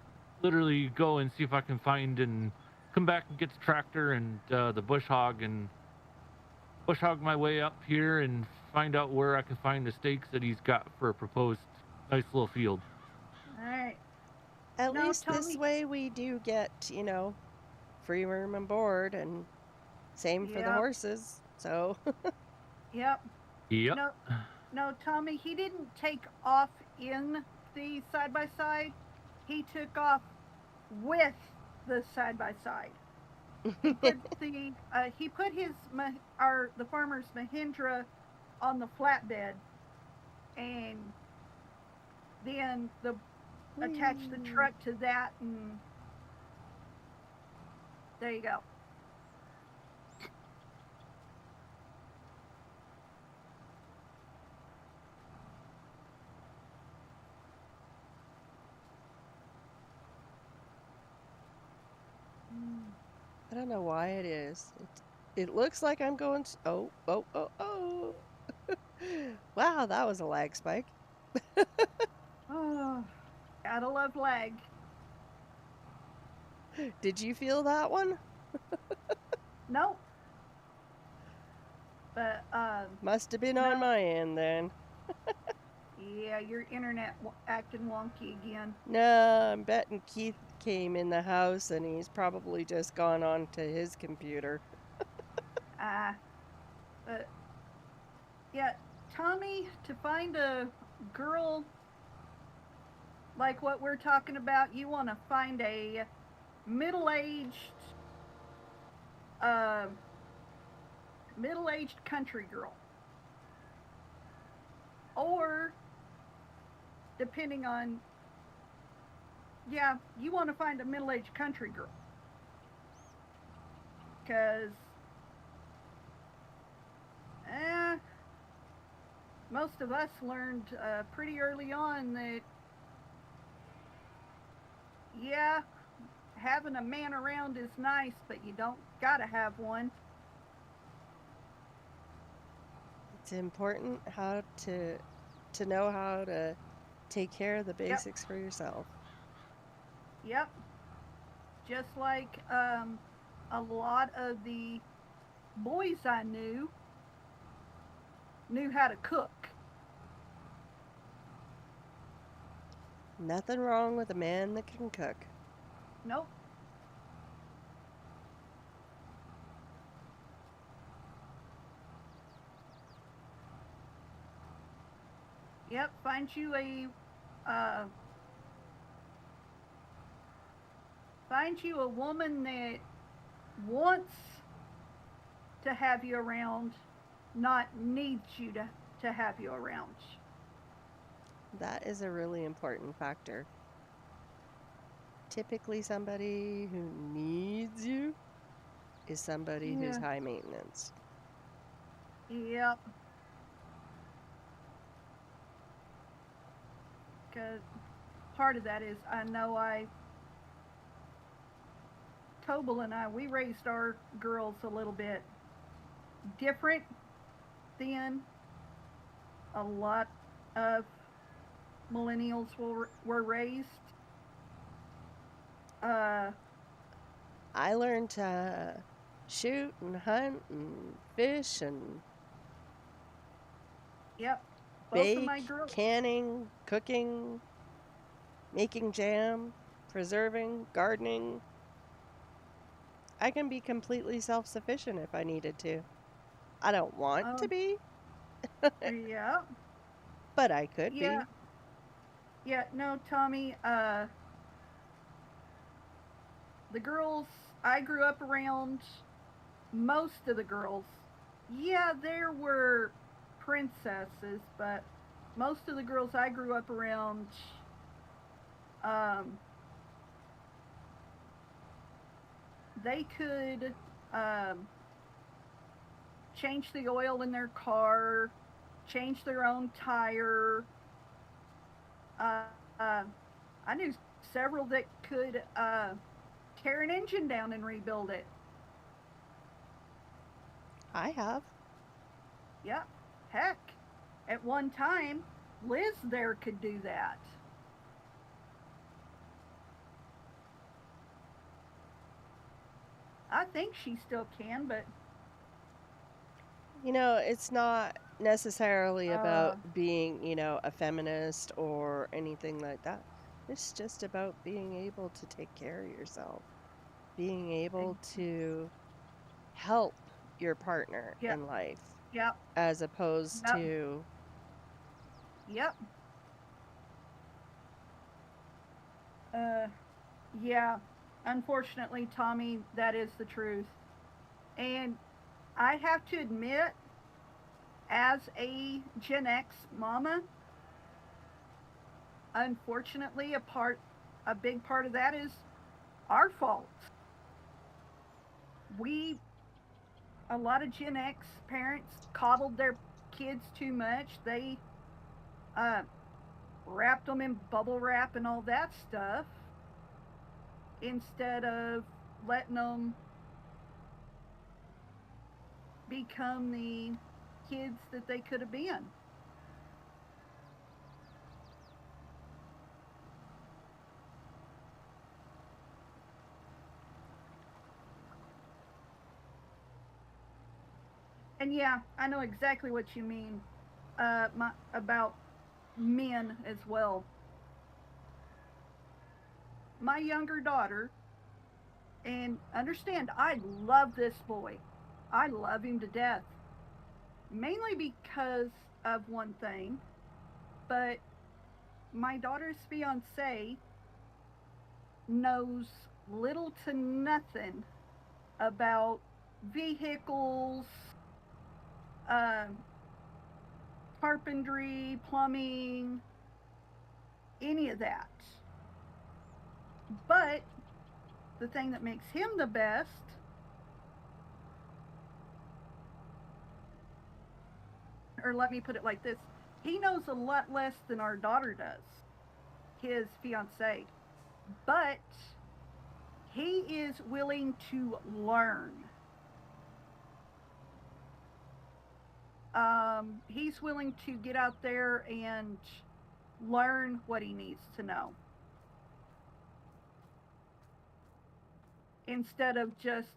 literally go and see if I can find and come back and get the tractor and the bush hog and bush hog my way up here and find out where I can find the stakes that he's got for a proposed nice little field. All right. at No, least this Tommy. way we do get, free room and board, and same for the Yep. horses. So, Yep. Yep. No, no, Tommy, he didn't take off in the side by side. He took off with the side by side. He put the farmer's Mahindra on the flatbed, and then attached the truck to that, and there you go. I don't know why it is. It looks like I'm going. Oh, oh, oh, oh. Wow, that was a lag spike. Oh, gotta love lag. Did you feel that one? No, but Must have been no. on my end then. Yeah, your internet acting wonky again. No, I'm betting Keith came in the house and he's probably just gone on to his computer. But yeah, Tommy, to find a girl like what we're talking about, you want to find a middle-aged, uh, middle-aged country girl, or depending on, yeah, you want to find a middle-aged country girl, because most of us learned pretty early on that, yeah, having a man around is nice, but you don't gotta have one. It's important how to know how to take care of the Yep, basics for yourself. yep. Just like a lot of the boys I knew how to cook. Nothing wrong with a man that can cook. Nope. Yep. Uh, find you a woman that wants to have you around, not needs you to have you around. That is a really important factor. Typically, somebody who needs you is somebody who's Yeah. high maintenance. Yep. Because part of that is Tobal and I, we raised our girls a little bit different than a lot of millennials were raised. Uh, I learned to shoot and hunt and fish and yep. Both of bake, my girls. canning, cooking, making jam, preserving, gardening. I can be completely self-sufficient if I needed to. I don't want to Oh, be, yeah. but I could Yeah. be. Yeah. No, Tommy. The girls I grew up around, most of the girls, yeah, there were princesses, but most of the girls I grew up around, um, they could um, change the oil in their car, change their own tire. Uh, uh, I knew several that could tear an engine down and rebuild it. I have. Yeah, heck, at one time, Liz there could do that. I think she still can, but You know, it's not necessarily uh, about being, a feminist or anything like that. It's just about being able to take care of yourself. being able to help your partner Yep. in life Yep. as opposed Yep. to Yep. Yeah. Unfortunately, Tommy, that is the truth. And I have to admit, as a Gen X mama, unfortunately, a big part of that is our fault. We, a lot of Gen X parents coddled their kids too much. They uh, wrapped them in bubble wrap and all that stuff instead of letting them become the kids that they could have been. And yeah, I know exactly what you mean about men as well. My younger daughter, and understand, I love this boy. I love him to death. Mainly because of one thing, but my daughter's fiance knows little to nothing about vehicles, uh, carpentry, plumbing, any of that. But the thing that makes him the best, or let me put it like this, he knows a lot less than our daughter does, his fiance. But he is willing to learn. He's willing to get out there and learn what he needs to know instead of just,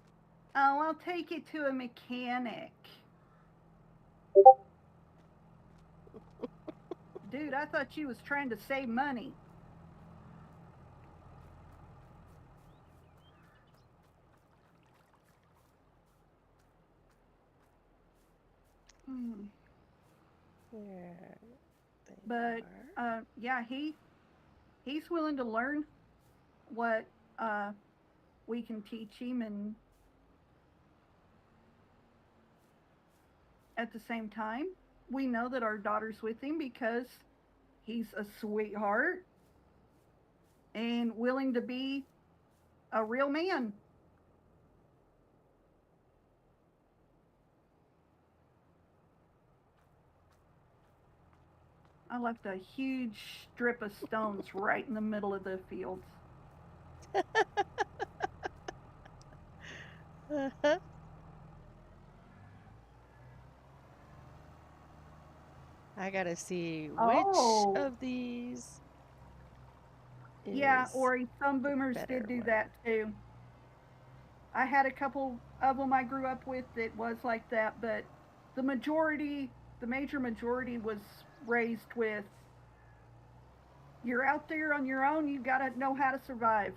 oh, I'll take it to a mechanic. Dude, I thought you was trying to save money. Hmm. there they But are. yeah, he's willing to learn what we can teach him, and at the same time, we know that our daughter's with him because he's a sweetheart and willing to be a real man. I left a huge strip of stones right in the middle of the fields. I gotta see which Oh, of these yeah, is or some the boomers better did do one. that too. I had a couple of them I grew up with that was like that, but the majority, the major majority, was raised with, you're out there on your own, you gotta know how to survive.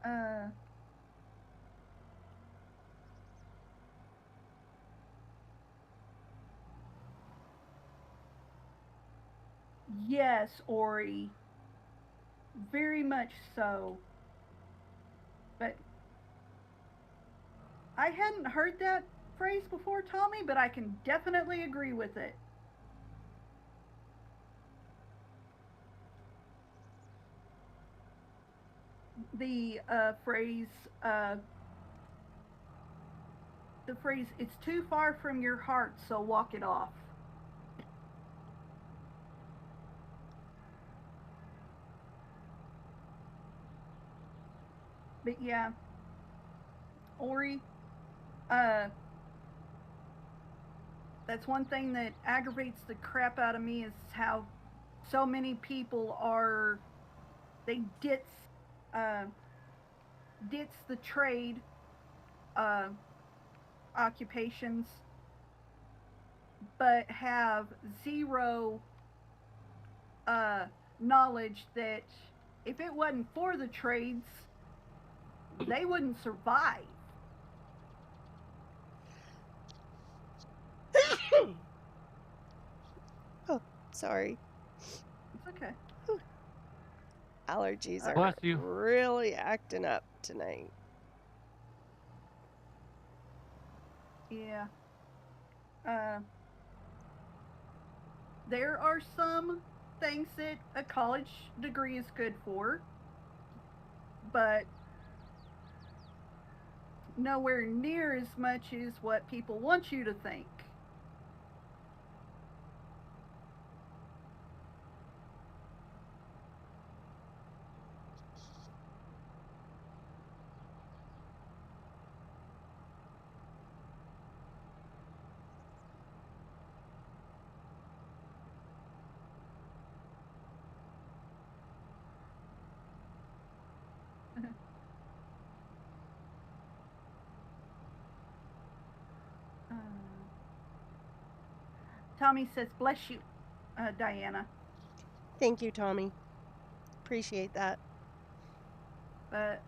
Uh, yes, Ori, very much so. But I hadn't heard that phrase before, Tommy, but I can definitely agree with it. The uh, the phrase, it's too far from your heart, so walk it off. But yeah, Ori, uh, that's one thing that aggravates the crap out of me is how so many people are, they uh, ditch the trade uh, occupations but have zero knowledge that if it wasn't for the trades, they wouldn't survive. Oh, sorry. It's okay. Allergies are Bless you. really acting up tonight. Yeah. There are some things that a college degree is good for, but nowhere near as much as what people want you to think. Uh, Tommy says, "Bless you, Diana." Thank you, Tommy. Appreciate that. But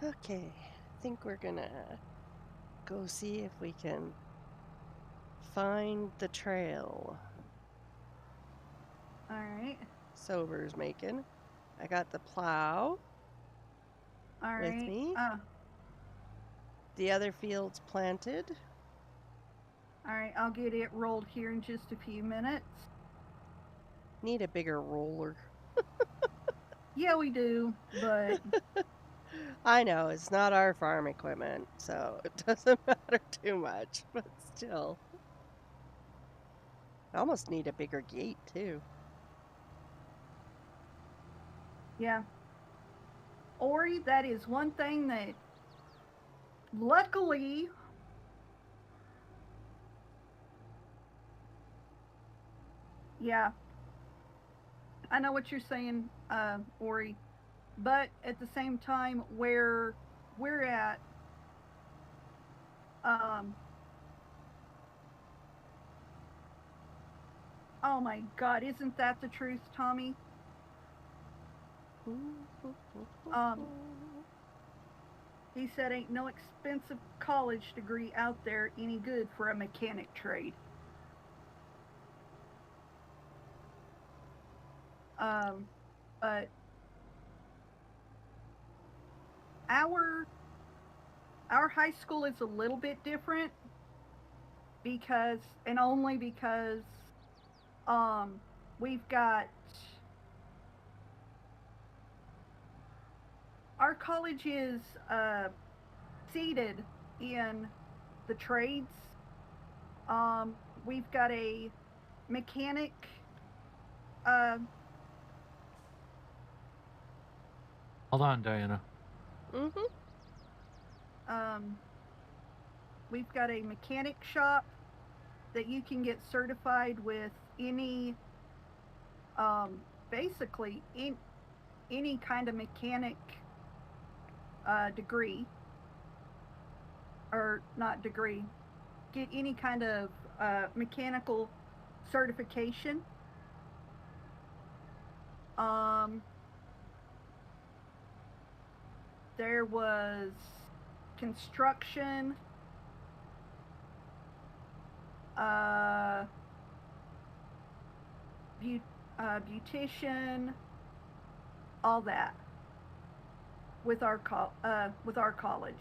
Okay, I think we're gonna go see if we can find the trail all right, Sober's making. I got the plow all with right. me. The other field's planted. All right. I'll get it rolled here in just a few minutes. Need a bigger roller. Yeah, we do, but I know, it's not our farm equipment, so it doesn't matter too much, but still. I almost need a bigger gate, too. yeah. Ori, that is one thing that luckily yeah, I know what you're saying, Ori, but at the same time, where we're at, um, oh my God, isn't that the truth, Tommy? Um, he said, "Ain't no expensive college degree out there any good for a mechanic trade." But our our high school is a little bit different because, and only because, um, we've got our college is seated in the trades. We've got a mechanic. Uh, Hold on, Diana. Mm-hmm. um, we've got a mechanic shop that you can get certified with any, basically in any kind of mechanic degree, or not degree, get any kind of mechanical certification. Um, there was construction, uh, beautician, all that with with our college.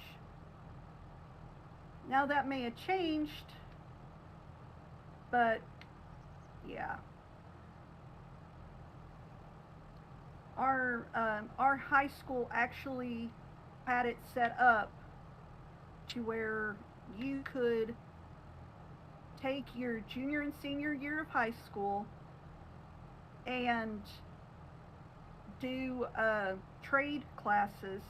Now that may have changed, but yeah, our high school actually had it set up to where you could take your junior and senior year of high school and do trade classes,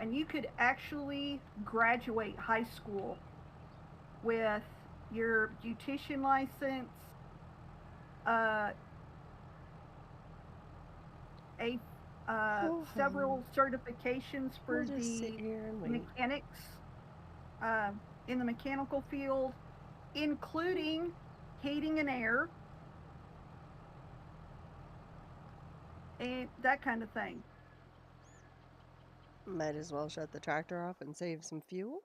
and you could actually graduate high school with your beautician license, uh, a several certifications We'll for just sit the here and wait. mechanics, in the mechanical field, including heating and air and that kind of thing. Might as well shut the tractor off and save some fuel.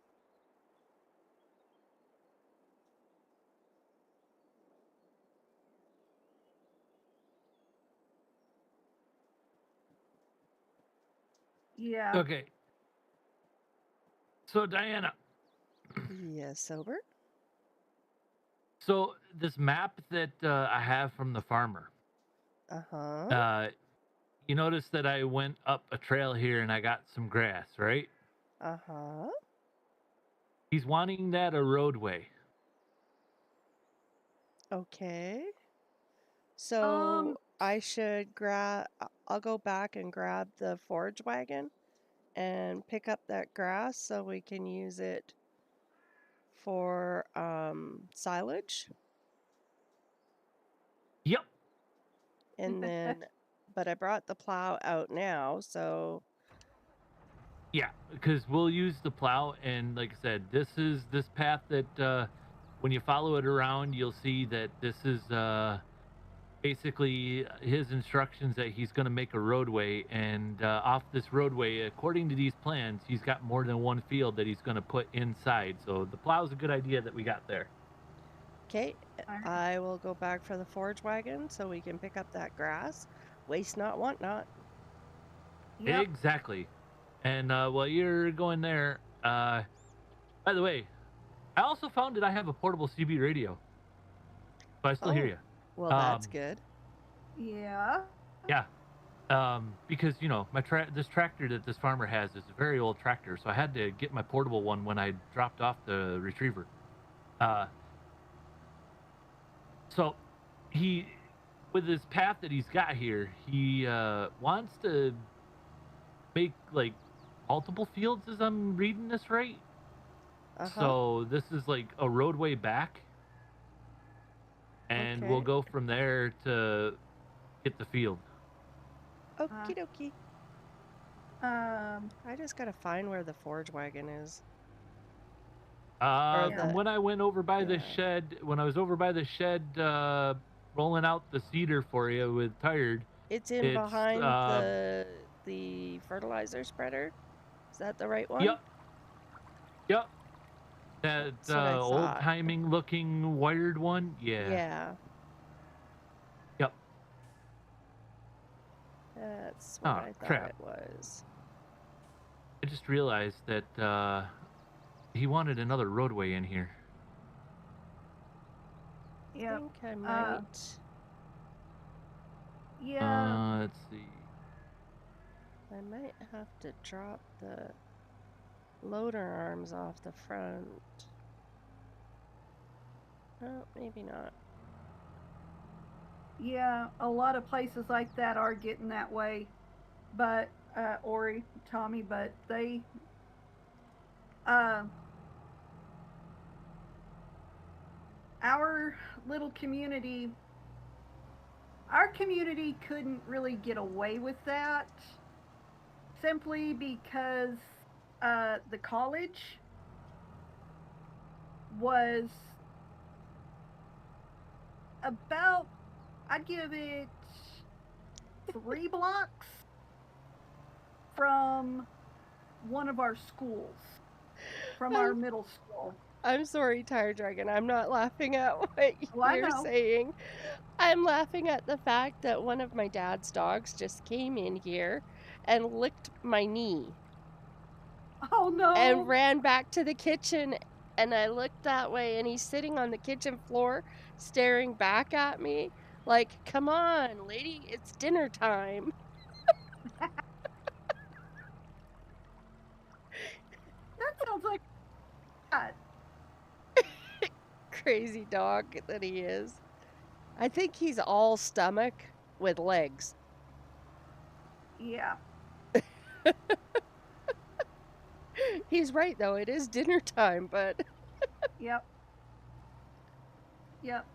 Yeah. Okay. So Diana, Yes, sober. so this map that I have from the farmer, Uh-huh. uh, you notice that I went up a trail here and I got some grass, right? Uh-huh. He's wanting that a roadway. Okay. Um, So I should I'll go back and grab the forage wagon and pick up that grass so we can use it for silage. Yep. And then, but I brought the plow out now, so Yeah, because we'll use the plow, and like I said, this path that when you follow it around, you'll see that this is basically his instructions that he's going to make a roadway, and off this roadway, according to these plans, he's got more than one field that he's going to put inside. So the plow's a good idea that we got there. okay, Alright. I will go back for the forage wagon so we can pick up that grass. Waste not, want not. yep. Exactly. And while you're going there, by the way, I also found that I have a portable CB radio, so I still hear Oh, you. well, that's good. Yeah. Yeah. Because you know this tractor that this farmer has is a very old tractor, so I had to get my portable one when I dropped off the retriever. Uh, so he, with this path that he's got here, he wants to make like multiple fields, as I'm reading this right. Uh-huh. So this is like a roadway back, and we'll Okay. go from there to get the field. Okie dokie. Um, I just gotta find where the forage wagon is. From the- when I went over by the yeah. shed, when I was over by the shed, rolling out the cedar for you with tired. It's in It's, behind the fertilizer spreader. Is that the right one? Yep. Yep. That That's what I old thought. timing looking wired one. Yeah. Yeah. Yep. That's what Oh, I thought crap. it was. I just realized that he wanted another roadway in here. I yep. think I might. Yeah. Let's see. I might have to drop the loader arms off the front. Oh, maybe not. Yeah, a lot of places like that are getting that way, but Ori, Tommy, but they, our little community, our community couldn't really get away with that, simply because the college was about, I'd give it 3 blocks from one of our schools, from our middle school. I'm sorry, Tire Dragon. I'm not laughing at what Oh, I you're know. saying. I'm laughing at the fact that one of my dad's dogs just came in here and licked my knee Oh no! and ran back to the kitchen. And I looked that way, and he's sitting on the kitchen floor staring back at me like, come on, lady, it's dinner time. That sounds like that. Crazy dog that he is. I think he's all stomach with legs. Yeah. He's right, though. It is dinner time, but Yep. Yep.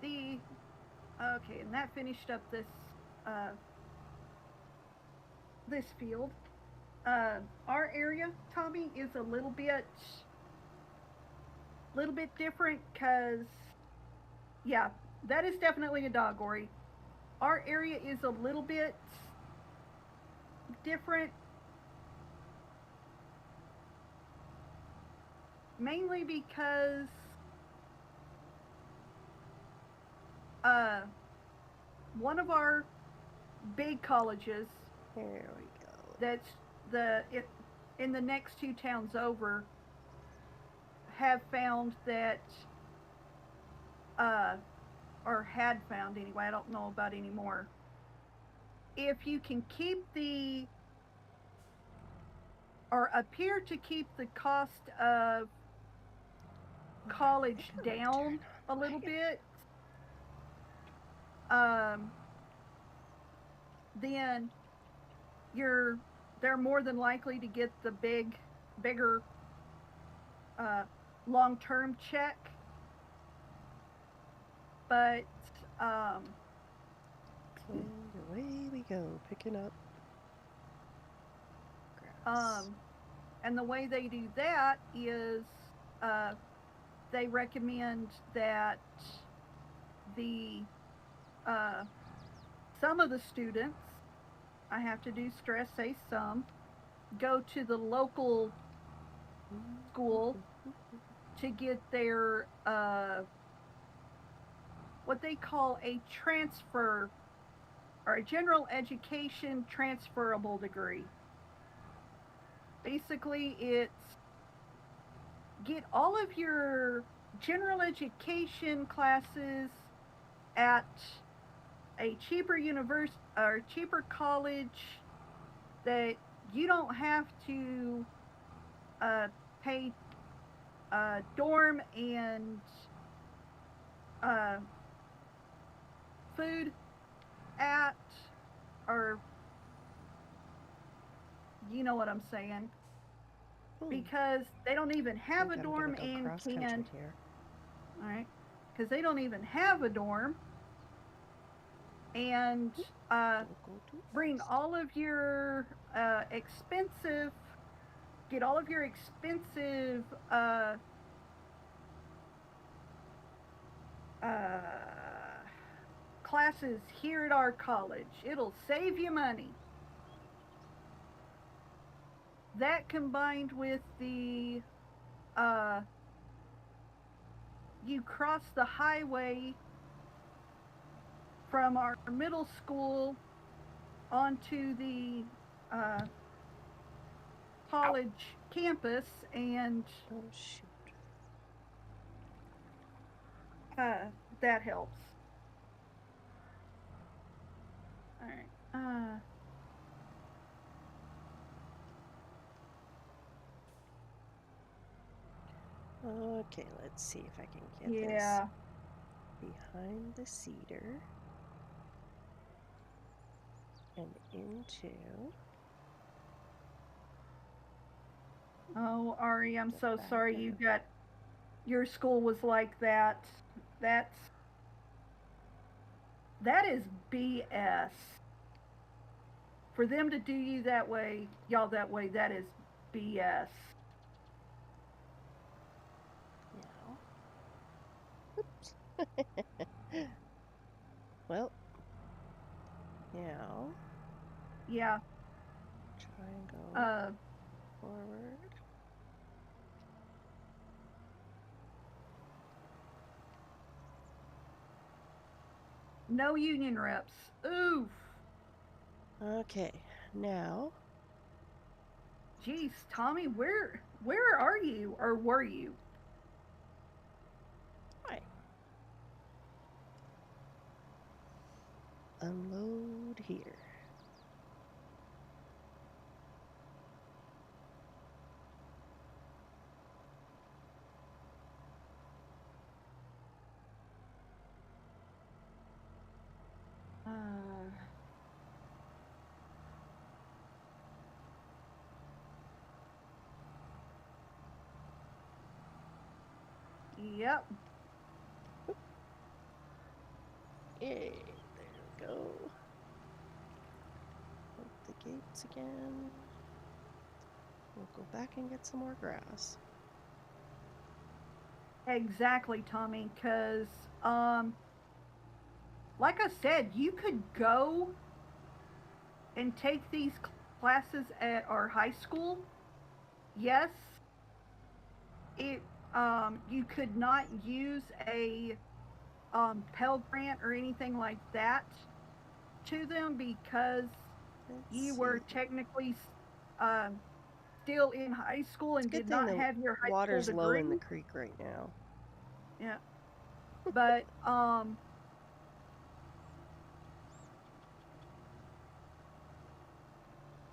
The okay, and that finished up this this field. Our area, Tommy, is a little bit different because, yeah, that is definitely a dog ori. Our area is a little bit different, mainly because uh, one of our big colleges Here we go. that's the it, in the next two towns over have found that uh, or had found anyway, I don't know about anymore. If you can keep the or appear to keep the cost of college down a little bit, um, then you're they're more than likely to get the bigger uh, long-term check. But um, And away we go, picking up grass. um, and the way they do that is uh, they recommend that the uh, some of the students, I have to do stress say some, go to the local school to get their what they call a transfer or a general education transferable degree. Basically, it's get all of your general education classes at a cheaper university or cheaper college that you don't have to uh, pay dorm and uh, food at, or you know what I'm saying, Hmm. because they don't even I have think a I'm gonna dorm go and cross country can't. here. All right, because they don't even have a dorm and Don't go too bring fast. all of your expensive, get all of your expensive uh, classes here at our college. It'll save you money. That combined with the uh, you cross the highway from our middle school onto the uh, college campus, and Oh shoot. uh, that helps. All right. Okay, let's see if I can get this Yeah. behind the cedar and into Oh, Ari, I'm the so back sorry of you the. got your school was like that. That's that is BS. For them to do you that way, y'all that way, that is BS. Now. Oops. Well, now Yeah. try and go Uh, forward. no union reps. Oof. Okay, now Jeez, Tommy, where are you or were you? I unload here. Uh, yep. Yay, there we go. Hope the gates again. We'll go back and get some more grass. Exactly, Tommy, because, like I said, you could go and take these classes at our high school. Yes, it you could not use a Pell Grant or anything like that to them because Let's you were see. technically um, still in high school It's and a good did thing not the have your high school water's low in the degree. creek right now. Yeah, but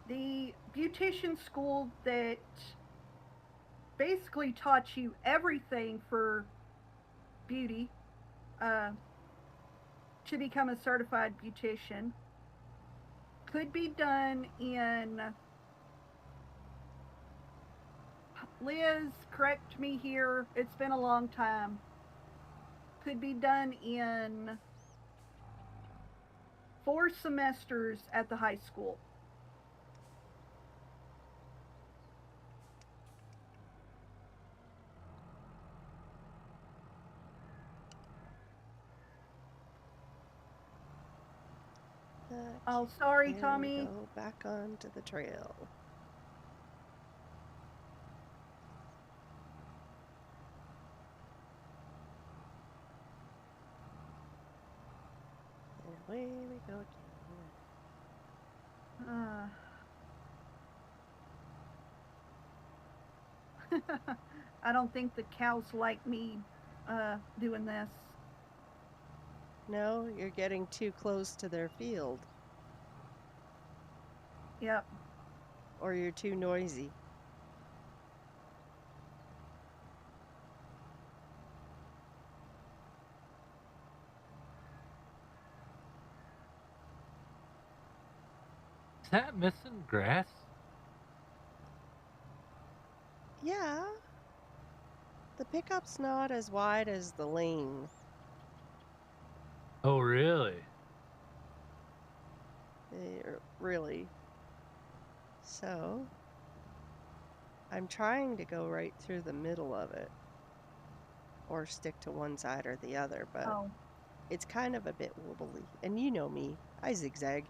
the beautician school that basically taught you everything for beauty uh, to become a certified beautician could be done in, Liz, correct me here, it's been a long time, could be done in 4 semesters at the high school. Oh, Okay, sorry, here we Tommy. go back onto the trail. And away we go again. I don't think the cows like me doing this. No, you're getting too close to their field, Yep. or you're too noisy. Is that missing grass? Yeah, the pickup's not as wide as the lane. Oh, really? Really. So, I'm trying to go right through the middle of it, or stick to one side or the other, but Oh, it's kind of a bit wobbly. And you know me, I zigzag.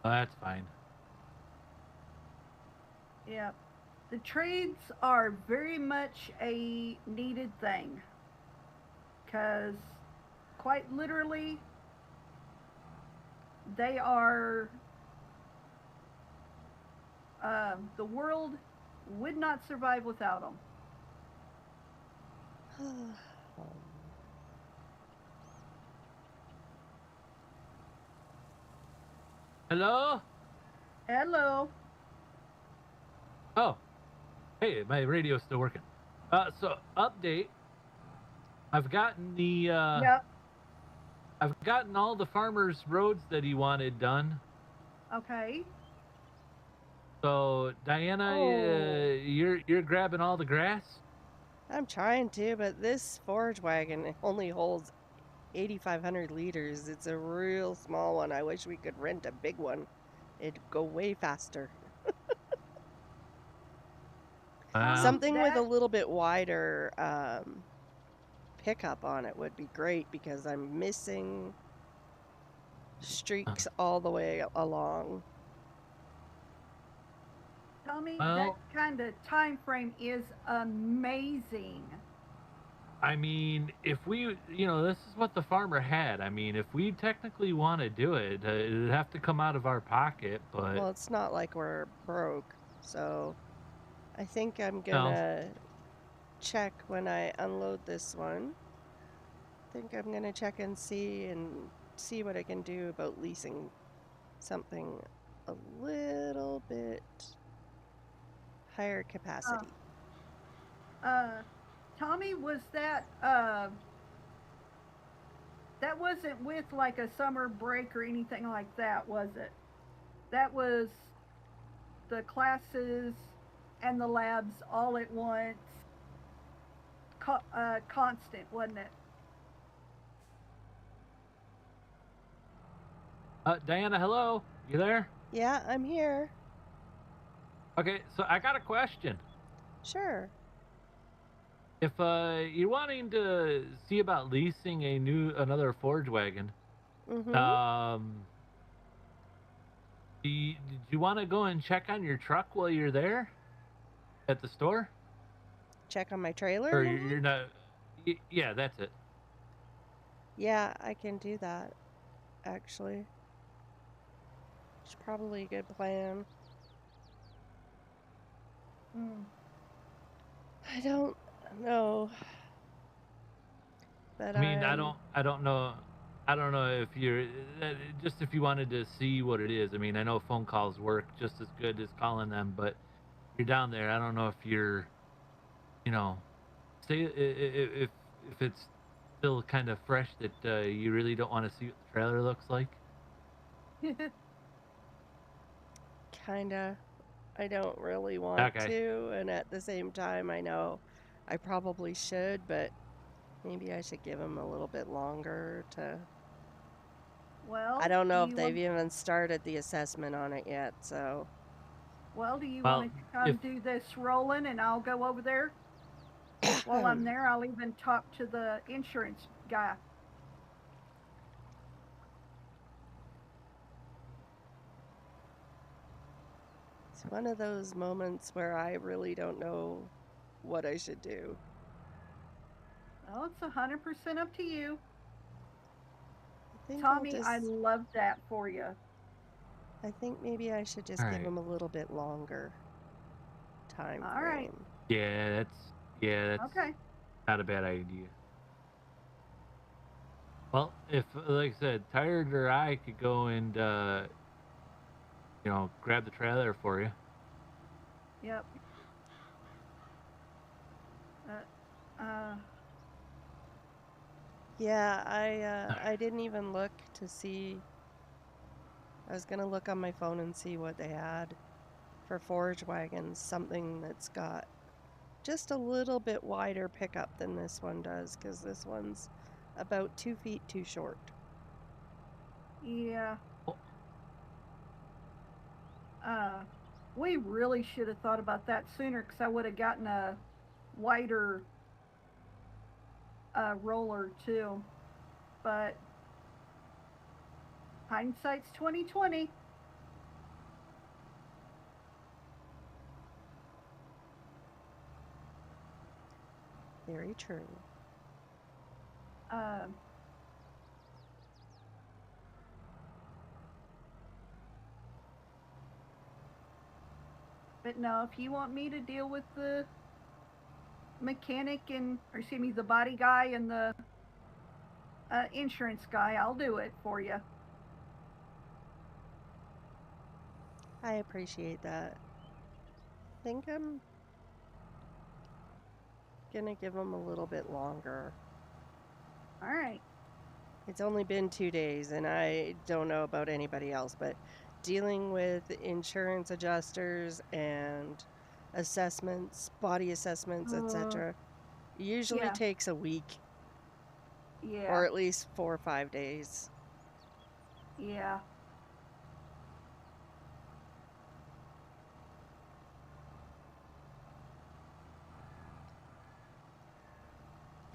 Oh, that's fine. yeah. The trades are very much a needed thing. Because, quite literally, they are. The world would not survive without them. Hello? Hello. Oh, hey, my radio's still working. So update. I've gotten the Yep. I've gotten all the farmers' roads that he wanted done. Okay. So Diana, Oh. you're grabbing all the grass. I'm trying to, but this forage wagon only holds 8,500 liters. It's a real small one. I wish we could rent a big one. It'd go way faster. Wow. Something with a That. little bit wider pickup on it would be great because I'm missing streaks all the way along. Tommy, that Well, kind of time frame is amazing. I mean, if we, this is what the farmer had. I mean, if we technically want to do it, it'd have to come out of our pocket. But Well, it's not like we're broke, so I think I'm no, gonna check when I unload this one. I think I'm gonna check and see what I can do about leasing something a little bit higher Uh, capacity. uh, Tommy, was that wasn't with like a summer break or anything like that, was it? That was the classes and the labs all at once, constant, wasn't it? Diana, hello, you there? Yeah, I'm here. Okay, so I got a question. Sure. If you're wanting to see about leasing another forge wagon, Mm-hmm. um, did you want to go and check on your truck while you're there at the store, Check on my trailer, or you you're mean? not? Yeah, that's it. Yeah, I can do that, actually. It's probably a good plan. Mm. I don't know, but I mean, I'm I don't know if you're just if you wanted to see what it is. I mean, I know phone calls work just as good as calling them, but you're down there. I don't know if you're, you know, say if it's still kind of fresh that you really don't want to see what the trailer looks like. kinda. I don't really want Okay. to, and at the same time, I know I probably should, but maybe I should give them a little bit longer to. I Well, don't do know if you they've want? even started the assessment on it yet, so. Well, do you want Well, to if come do this rolling, and I'll go over there? While I'm there, I'll even talk to the insurance guy. It's one of those moments where I really don't know what I should do. Well, it's 100% up to you, I think I'll Tommy. I just. love that for you. I think maybe I should all just give right, them a little bit longer time All right. frame. yeah, that's Okay. not a bad idea. Well, if like I said, Tired or I could go and grab the trailer for you. Yep. Uh. Yeah, I didn't even look to see. I was gonna look on my phone and see what they had for forage wagons, something that's got just a little bit wider pickup than this one does, because this one's about 2 feet too short. Yeah. Oh, Uh. We really should have thought about that sooner, because I would have gotten a wider roller too. But hindsight's 2020. Very true. Uh, but no, if you want me to deal with the mechanic and, or excuse me, the body guy and the insurance guy, I'll do it for you. I appreciate that. I think I'm gonna give them a little bit longer. All right. It's only been 2 days, and I don't know about anybody else, but dealing with insurance adjusters and assessments, body assessments, Uh, etc., usually yeah. takes a week Yeah. or at least 4 or 5 days. Yeah.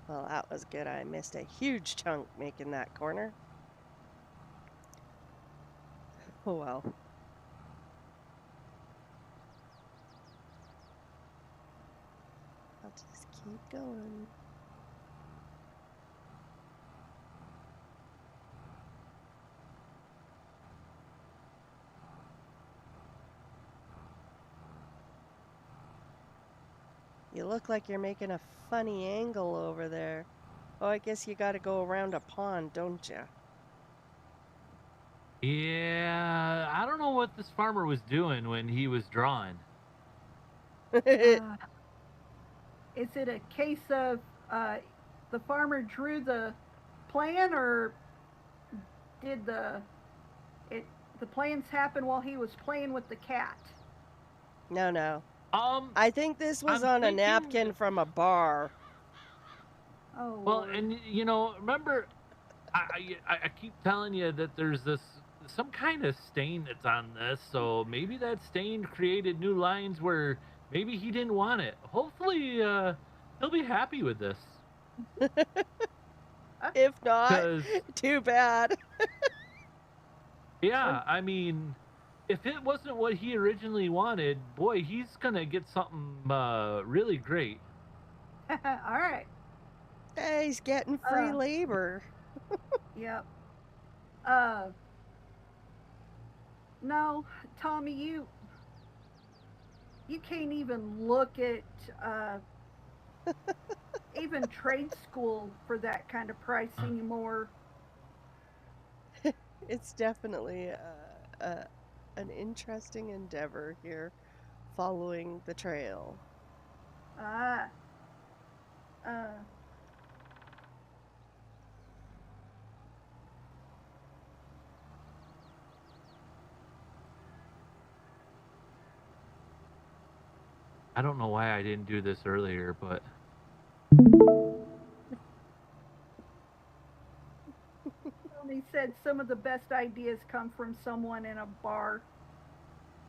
Well, that was good. I missed a huge chunk making that corner. Oh well. I'll just keep going. You look like you're making a funny angle over there. Oh, I guess you got to go around a pond, don't you? yeah, I don't know what this farmer was doing when he was drawing. Uh, is it a case of uh, the farmer drew the plan, or did it the plans happen while he was playing with the cat? No, no. Um, I think this was I'm on a thinking. napkin from a bar. Oh Well, Lord. and remember, I keep telling you that there's this some kind of stain that's on this, so maybe that stain created new lines where maybe he didn't want it. Hopefully, he'll be happy with this. If not, Because, too bad. yeah, I mean, if it wasn't what he originally wanted, boy, he's gonna get something really great. All right. Hey, he's getting free Uh, labor. Yep. Uh, no, Tommy, you can't even look at even trade school for that kind of price anymore. It's definitely an interesting endeavor here, following the trail. Ah. Uh, I don't know why I didn't do this earlier, but Tommy said some of the best ideas come from someone in a bar,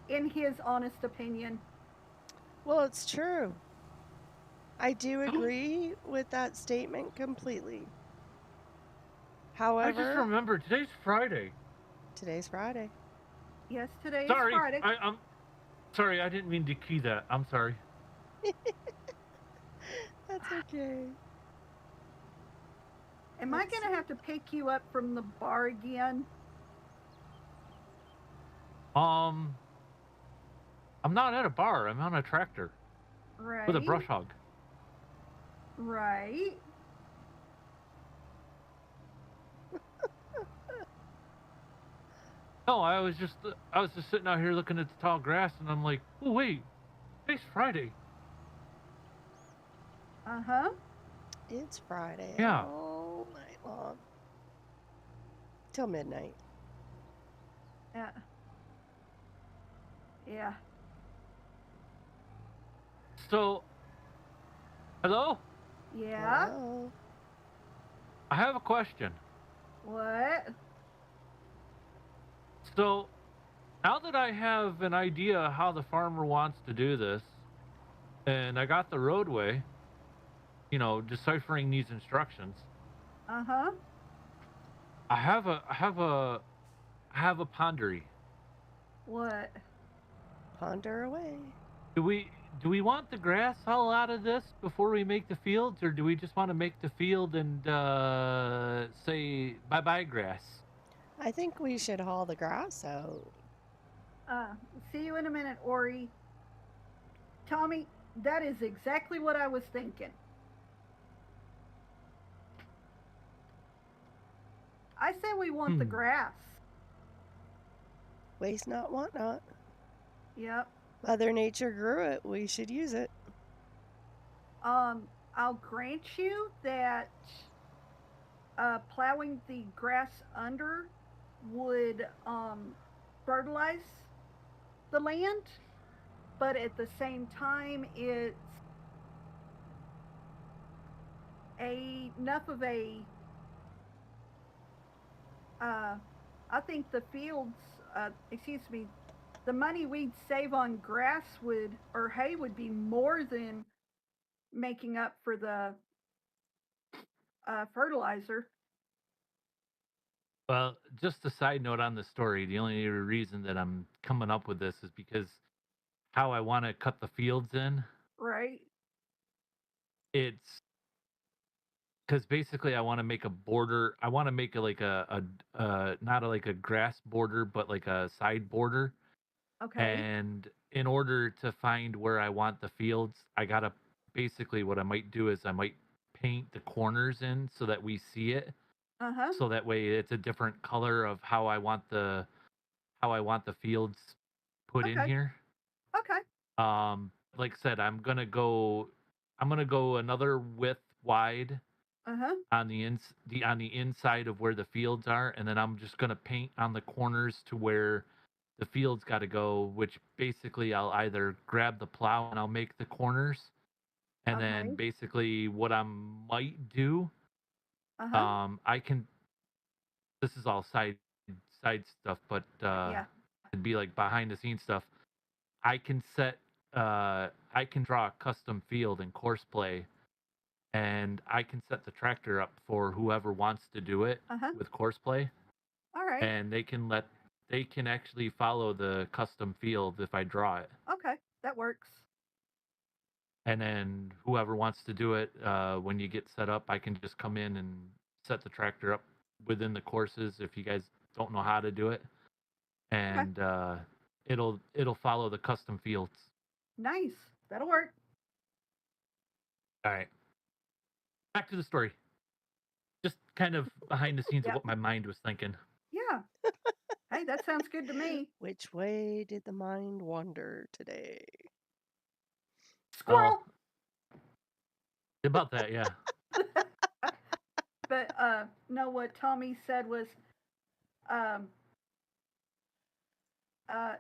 in his honest opinion. Well, it's true. I do agree with that statement completely. I just However, remembered today's Friday. today's Friday. Yes, today is Sorry, Friday. I'm sorry. I didn't mean to key that. I'm sorry. That's okay. Am I going to have to pick you up from the bar again? I'm not at a bar. I'm on a tractor with a Right. brush hog. Right. No, I was just sitting out here looking at the tall grass, and I'm like, oh wait, today's Friday. Uh-huh. It's Friday Yeah. all night long. Till midnight. Yeah. Yeah. So, hello. Yeah. Hello? I have a question. What? So, now that I have an idea how the farmer wants to do this, and I got the roadway, deciphering these instructions, Uh-huh. I have a pondery. What? Ponder away. Do we want the grass all out of this before we make the fields, or do we just want to make the field and say bye bye grass? I think we should haul the grass out. Uh, See you in a minute, Ori. Tommy, that is exactly what I was thinking. I say we want the grass. Waste not, want not. Yep. Mother Nature grew it. We should use it. I'll grant you that plowing the grass under would fertilize the land, but at the same time, it's enough of a. I think the fields, excuse me, the money we'd save on grass would or hay would be more than making up for the fertilizer. Well, just a side note on the story. The only reason that I'm coming up with this is because how I want to cut the fields in. Right. It's because basically I want to make a border. I want to make a, like not like a grass border, but like a side border. Okay. And in order to find where I want the fields, I gotta basically what I might do is I might paint the corners in so that we see it. Uh huh. So that way it's a different color of how I want the fields put in Okay. here. Okay. Like I said, I'm gonna go another width wide Uh huh. on on the inside of where the fields are, and then I'm just gonna paint on the corners to where the fields got to go. Which basically I'll either grab the plow and I'll make the corners, and then Okay. basically what I might do, Uh huh. I can. This is all side stuff, but Yeah. it'd be like behind the scenes stuff. I can I can draw a custom field in course play, and I can set the tractor up for whoever wants to do it Uh-huh. with course play, All right. and they can actually follow the custom field if I draw it. Okay. That works. And then whoever wants to do it, when you get set up, I can just come in and set the tractor up within the courses if you guys don't know how to do it, Okay. and it'll follow the custom fields. Nice. That'll work. All right, back to the story. Just kind of behind the scenes of Yep. what my mind was thinking. Yeah. Hey, that sounds good to me. Which way did the mind wander today? Squirrel. About that, yeah. But no, what Tommy said was,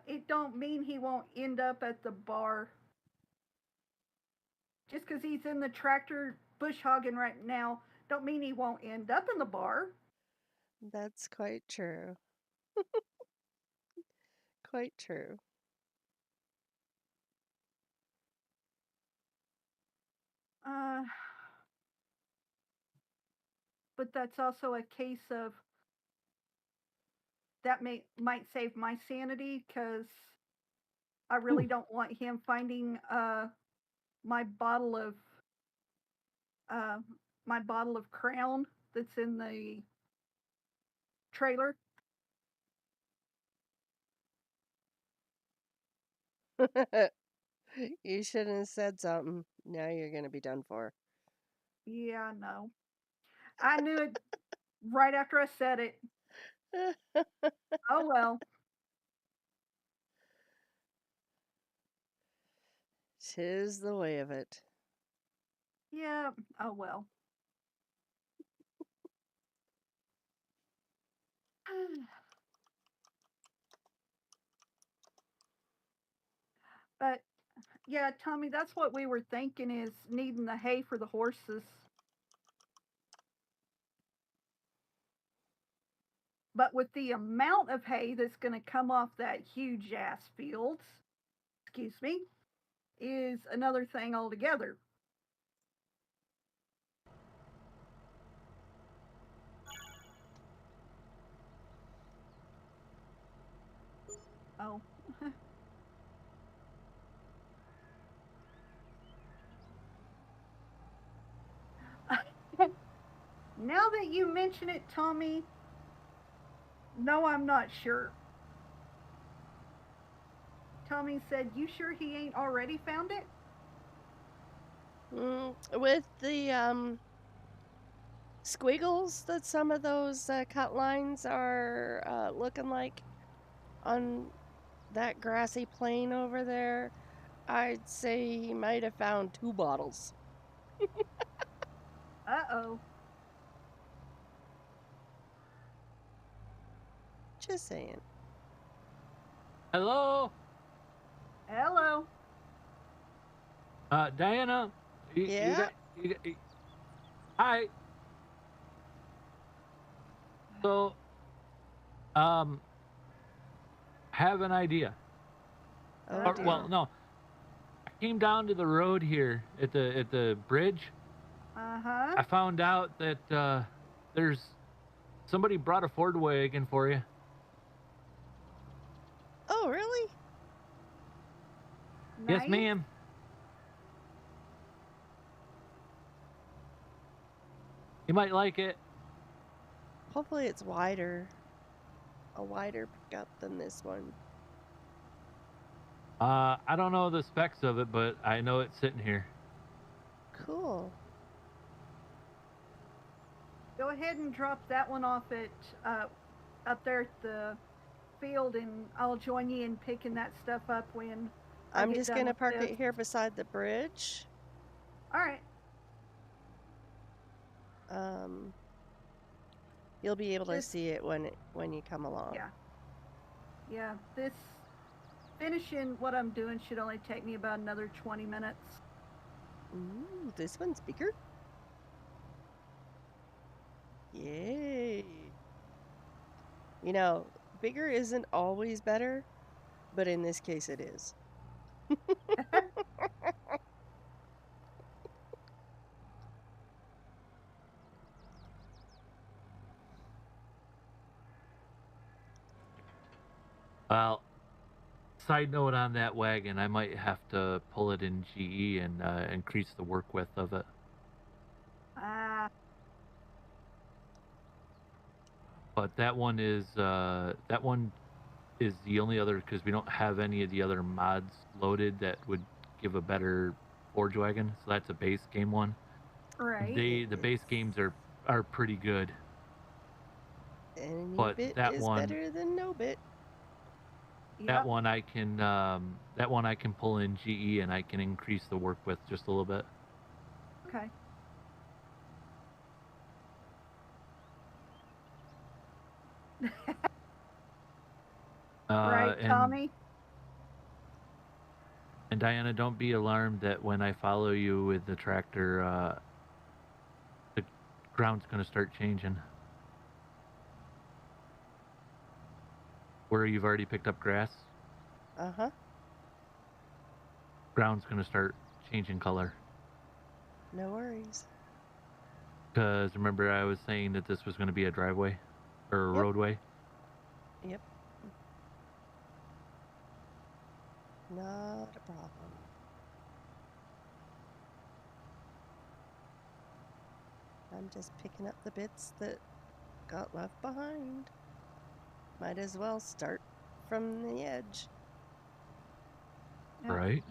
it don't mean he won't end up at the bar. Just because he's in the tractor bush hogging right now, don't mean he won't end up in the bar. That's quite true. Quite true. But that's also a case of that might save my sanity because I really don't want him finding my bottle of Crown that's in the trailer. You shouldn't have said something. Now you're going to be done for. Yeah, no. I knew it right after I said it. Oh well. Tis the way of it. Yeah, oh well. But yeah, Tommy, that's what we were thinking is needing the hay for the horses. But with the amount of hay that's going to come off that huge ass field, excuse me, is another thing altogether. Oh. Now that you mention it, Tommy, no, I'm not sure. Tommy said, "You sure he ain't already found it?" With the squiggles that some of those cut lines are looking like on that grassy plain over there, I'd say he might have found 2 bottles. Uh-oh. Just saying. Hello, Hello. Diana. Yeah? Hi. So, have an idea. Oh, Or- dear. Well, no. I came down to the road here at the bridge. Uh-huh. I found out that there's somebody brought a Ford wagon for you. Oh, really? Yes, Nice. ma'am. You might like it. Hopefully it's wider. A wider pickup than this one. I don't know the specs of it, but I know it's sitting here. Cool. Go ahead and drop that one off at up there at the field, and I'll join you in picking that stuff up when I I'm get just done going to with park this. it here beside the bridge. All right. You'll be able to This- see it when you come along. Yeah. Yeah. This finishing what I'm doing should only take me about another 20 minutes. Ooh, this one's bigger. Yay. You know, Bigger isn't always better, but in this case it is. Well, side note on that wagon, I might have to pull it in GE and increase the work width of it. Ah, But that one is the only other, because we don't have any of the other mods loaded that would give a better Forge wagon. So that's a base game one. right. The base games are pretty good, Any but bit that is one better than no bit. that Yep. one I can pull in GE and I can increase the work width just a little bit. Okay. Right, And Tommy? and Diana, don't be alarmed that when I follow you with the tractor, the ground's gonna start changing. Where you've already picked up grass, Uh-huh. ground's gonna start changing color. No worries. Because remember, I was saying that this was going to be a driveway or a Yep. roadway. Yep. Not a problem. I'm just picking up the bits that got left behind. Might as well start from the edge. Yep. Right?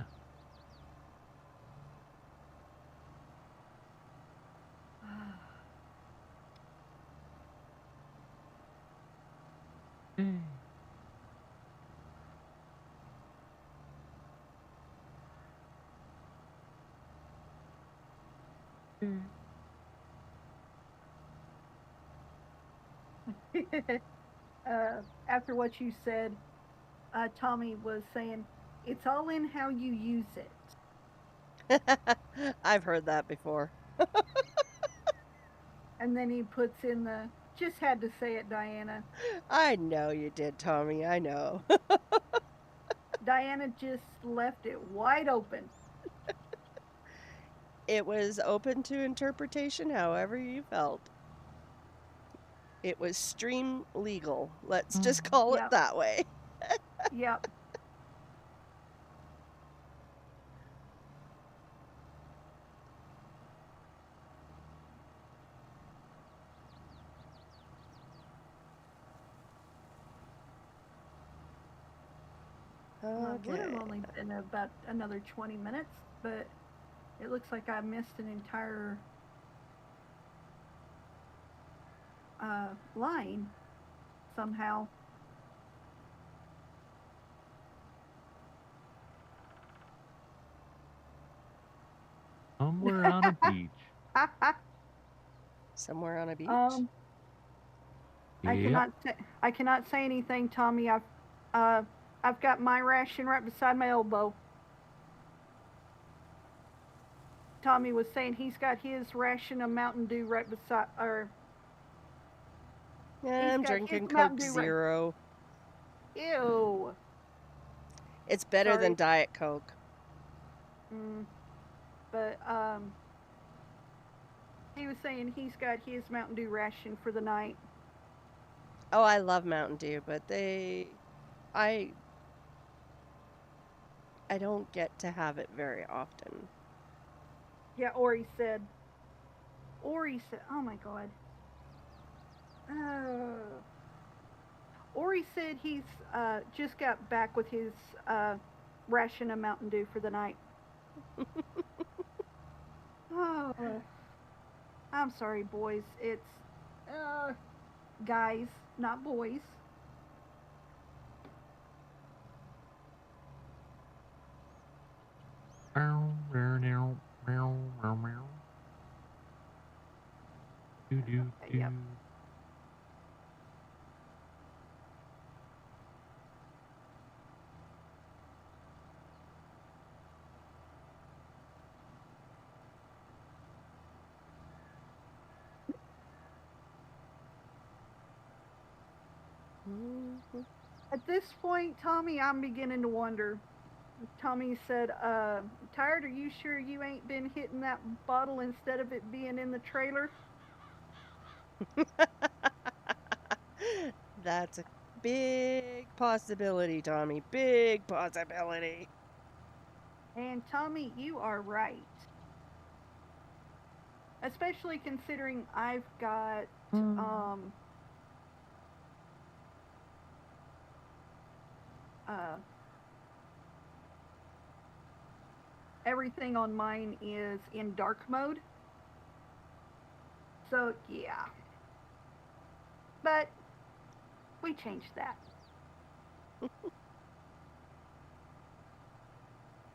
After what you said, Tommy was saying, it's all in how you use it. I've heard that before. And then he puts in the, just had to say it, Diana. I know you did, Tommy. I know. Diana just left it wide open. It was open to interpretation however you felt. It was stream legal. Let's just call it Yep. that way. Yep. Well, it would Okay. have only been about another 20 minutes, but it looks like I missed an entire line somehow. Somewhere on a beach. Somewhere on a beach. Yeah. I cannot say anything, Tommy. I've got my ration right beside my elbow. Tommy was saying he's got his ration of Mountain Dew right beside, or Yeah, I'm got his drinking Mountain Coke Dew right- Zero. ew. It's better Sorry. than Diet Coke. But he was saying he's got his Mountain Dew ration for the night. Oh, I love Mountain Dew, but I don't get to have it very often. Yeah, Ori said, oh my god. Ori said he's just got back with his ration of Mountain Dew for the night. Oh, I'm sorry, boys. It's guys, not boys. Yep. At this point, Tommy, I'm beginning to wonder. Tommy said, Tired, are you sure you ain't been hitting that bottle instead of it being in the trailer? That's a big possibility, Tommy. Big possibility. And Tommy, you are right. Especially considering I've got everything on mine is in dark mode. So yeah. But we changed that.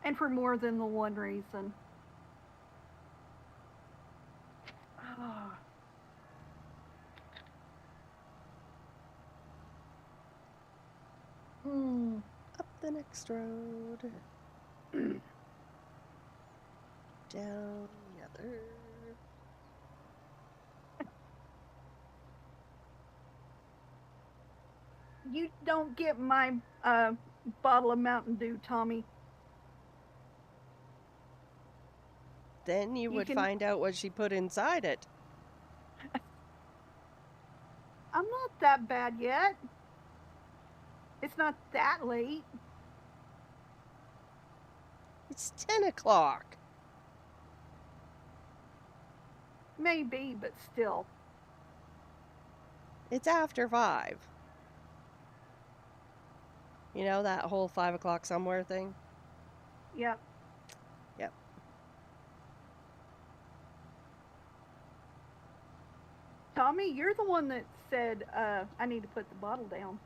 And for more than the one reason. Up the next road. Down the other. You don't get my bottle of Mountain Dew, Tommy. Then you would can- find out what she put inside it. I'm not that bad yet. It's not that late. It's 10 o'clock. Maybe, but still. It's after 5. You know that whole 5 o'clock somewhere thing? Yep. Yep. Tommy, you're the one that said I need to put the bottle down.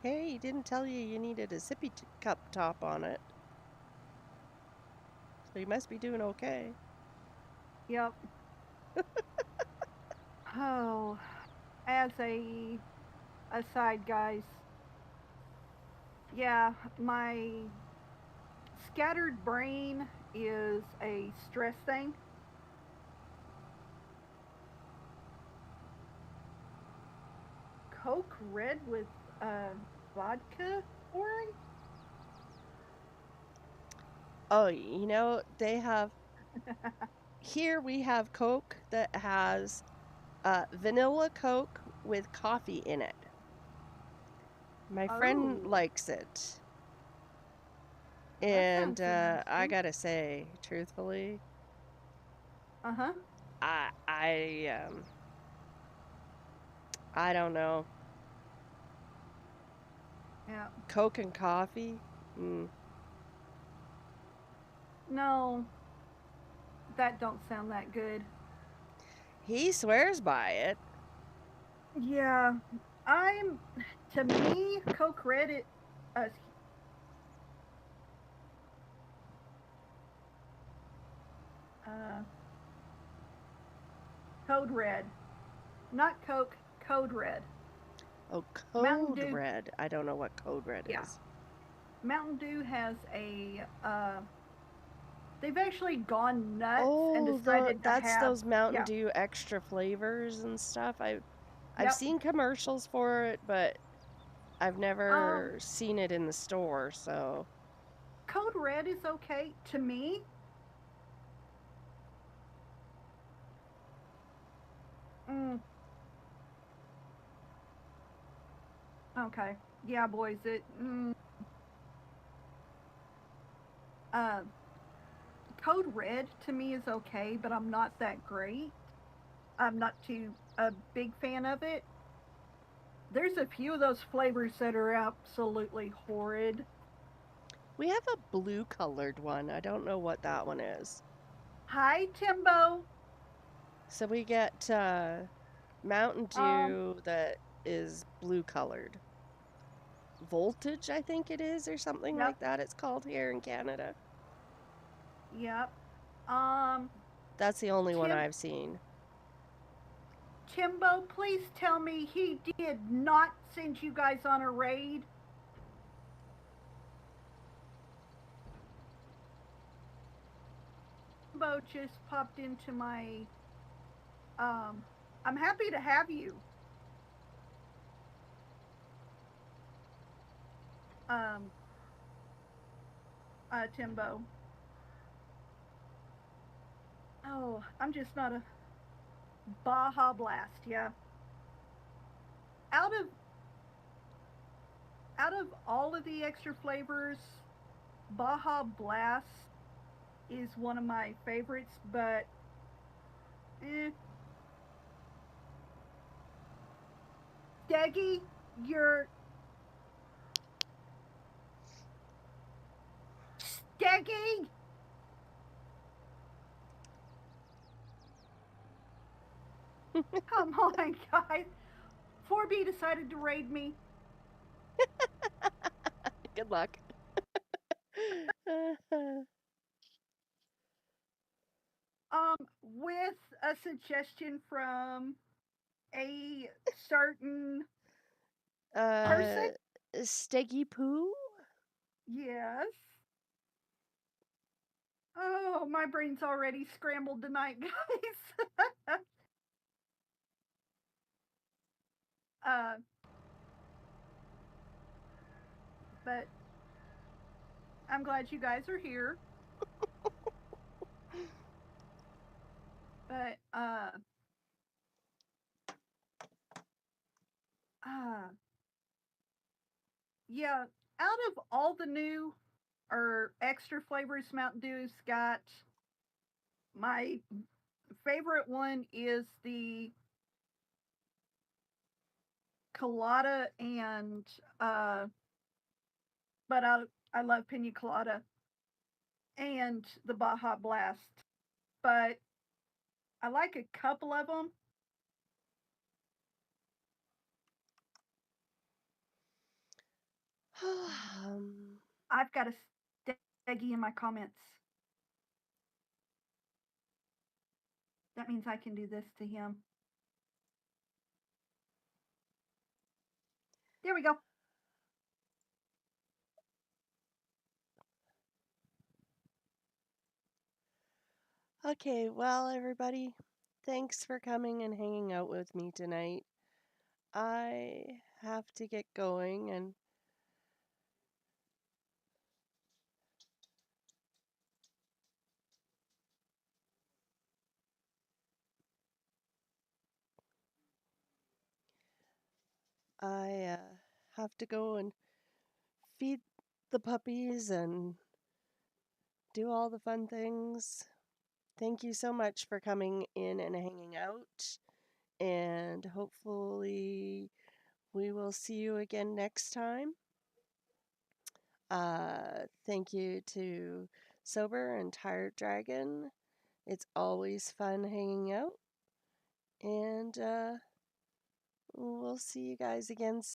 Hey, he didn't tell you needed a sippy cup top on it. So you must be doing okay. Yep. Oh, as a aside, guys. Yeah, my scattered brain is a stress thing. Coke Red with vodka pouring? Oh, you know, they have... Here we have Coke that has vanilla Coke with coffee in it. My friend Oh. likes it. That And sounds I interesting. gotta say, truthfully, Uh-huh. I don't know. Yeah. Coke and coffee? No, that don't sound that good. He swears by it. Yeah, to me, Coke Red, Code Red. Not Coke, Code Red. Oh, Mountain Code Dew. Red. I don't know what Code Red Yeah. is. Mountain Dew has they've actually gone nuts and Oh, decided to that's have, those Mountain yeah, Dew extra flavors and stuff. I've yep. seen commercials for it, but I've never seen it in the store, so. Code Red is okay to me. Okay. Yeah, boys, Code Red to me is okay, but I'm not that great. I'm not too a big fan of it. There's a few of those flavors that are absolutely horrid. We have a blue colored one. I don't know what that one is. Hi, Timbo. So we get Mountain Dew that is blue colored. Voltage, I think it is, or something Yep. like that. It's called here in Canada. Yep. That's the only one I've seen. Timbo, please tell me he did not send you guys on a raid. Timbo just popped into my. I'm happy to have you. Um, Timbo. Oh, I'm just not a Baja Blast. Yeah. Out of out of all of the extra flavors, Baja Blast is one of my favorites, but eh. Deggy, you're Deggy. Come on, guys. 4B decided to raid me. Good luck. With a suggestion from a certain person. Steggy Poo? Yes. Oh, my brain's already scrambled tonight, guys. uh, but I'm glad you guys are here. But yeah, out of all the new or extra flavors Mountain Dew's got, my favorite one is the colada and but I love pina colada and the Baja Blast. But I like a couple of them. I've got a Steggy in my comments. That means I can do this to him. There we go. Okay, well, everybody, thanks for coming and hanging out with me tonight. I have to get going and I have to go and feed the puppies and do all the fun things. Thank you so much for coming in and hanging out. And hopefully we will see you again next time. Thank you to Sober and Tired Dragon. It's always fun hanging out. And we'll see you guys again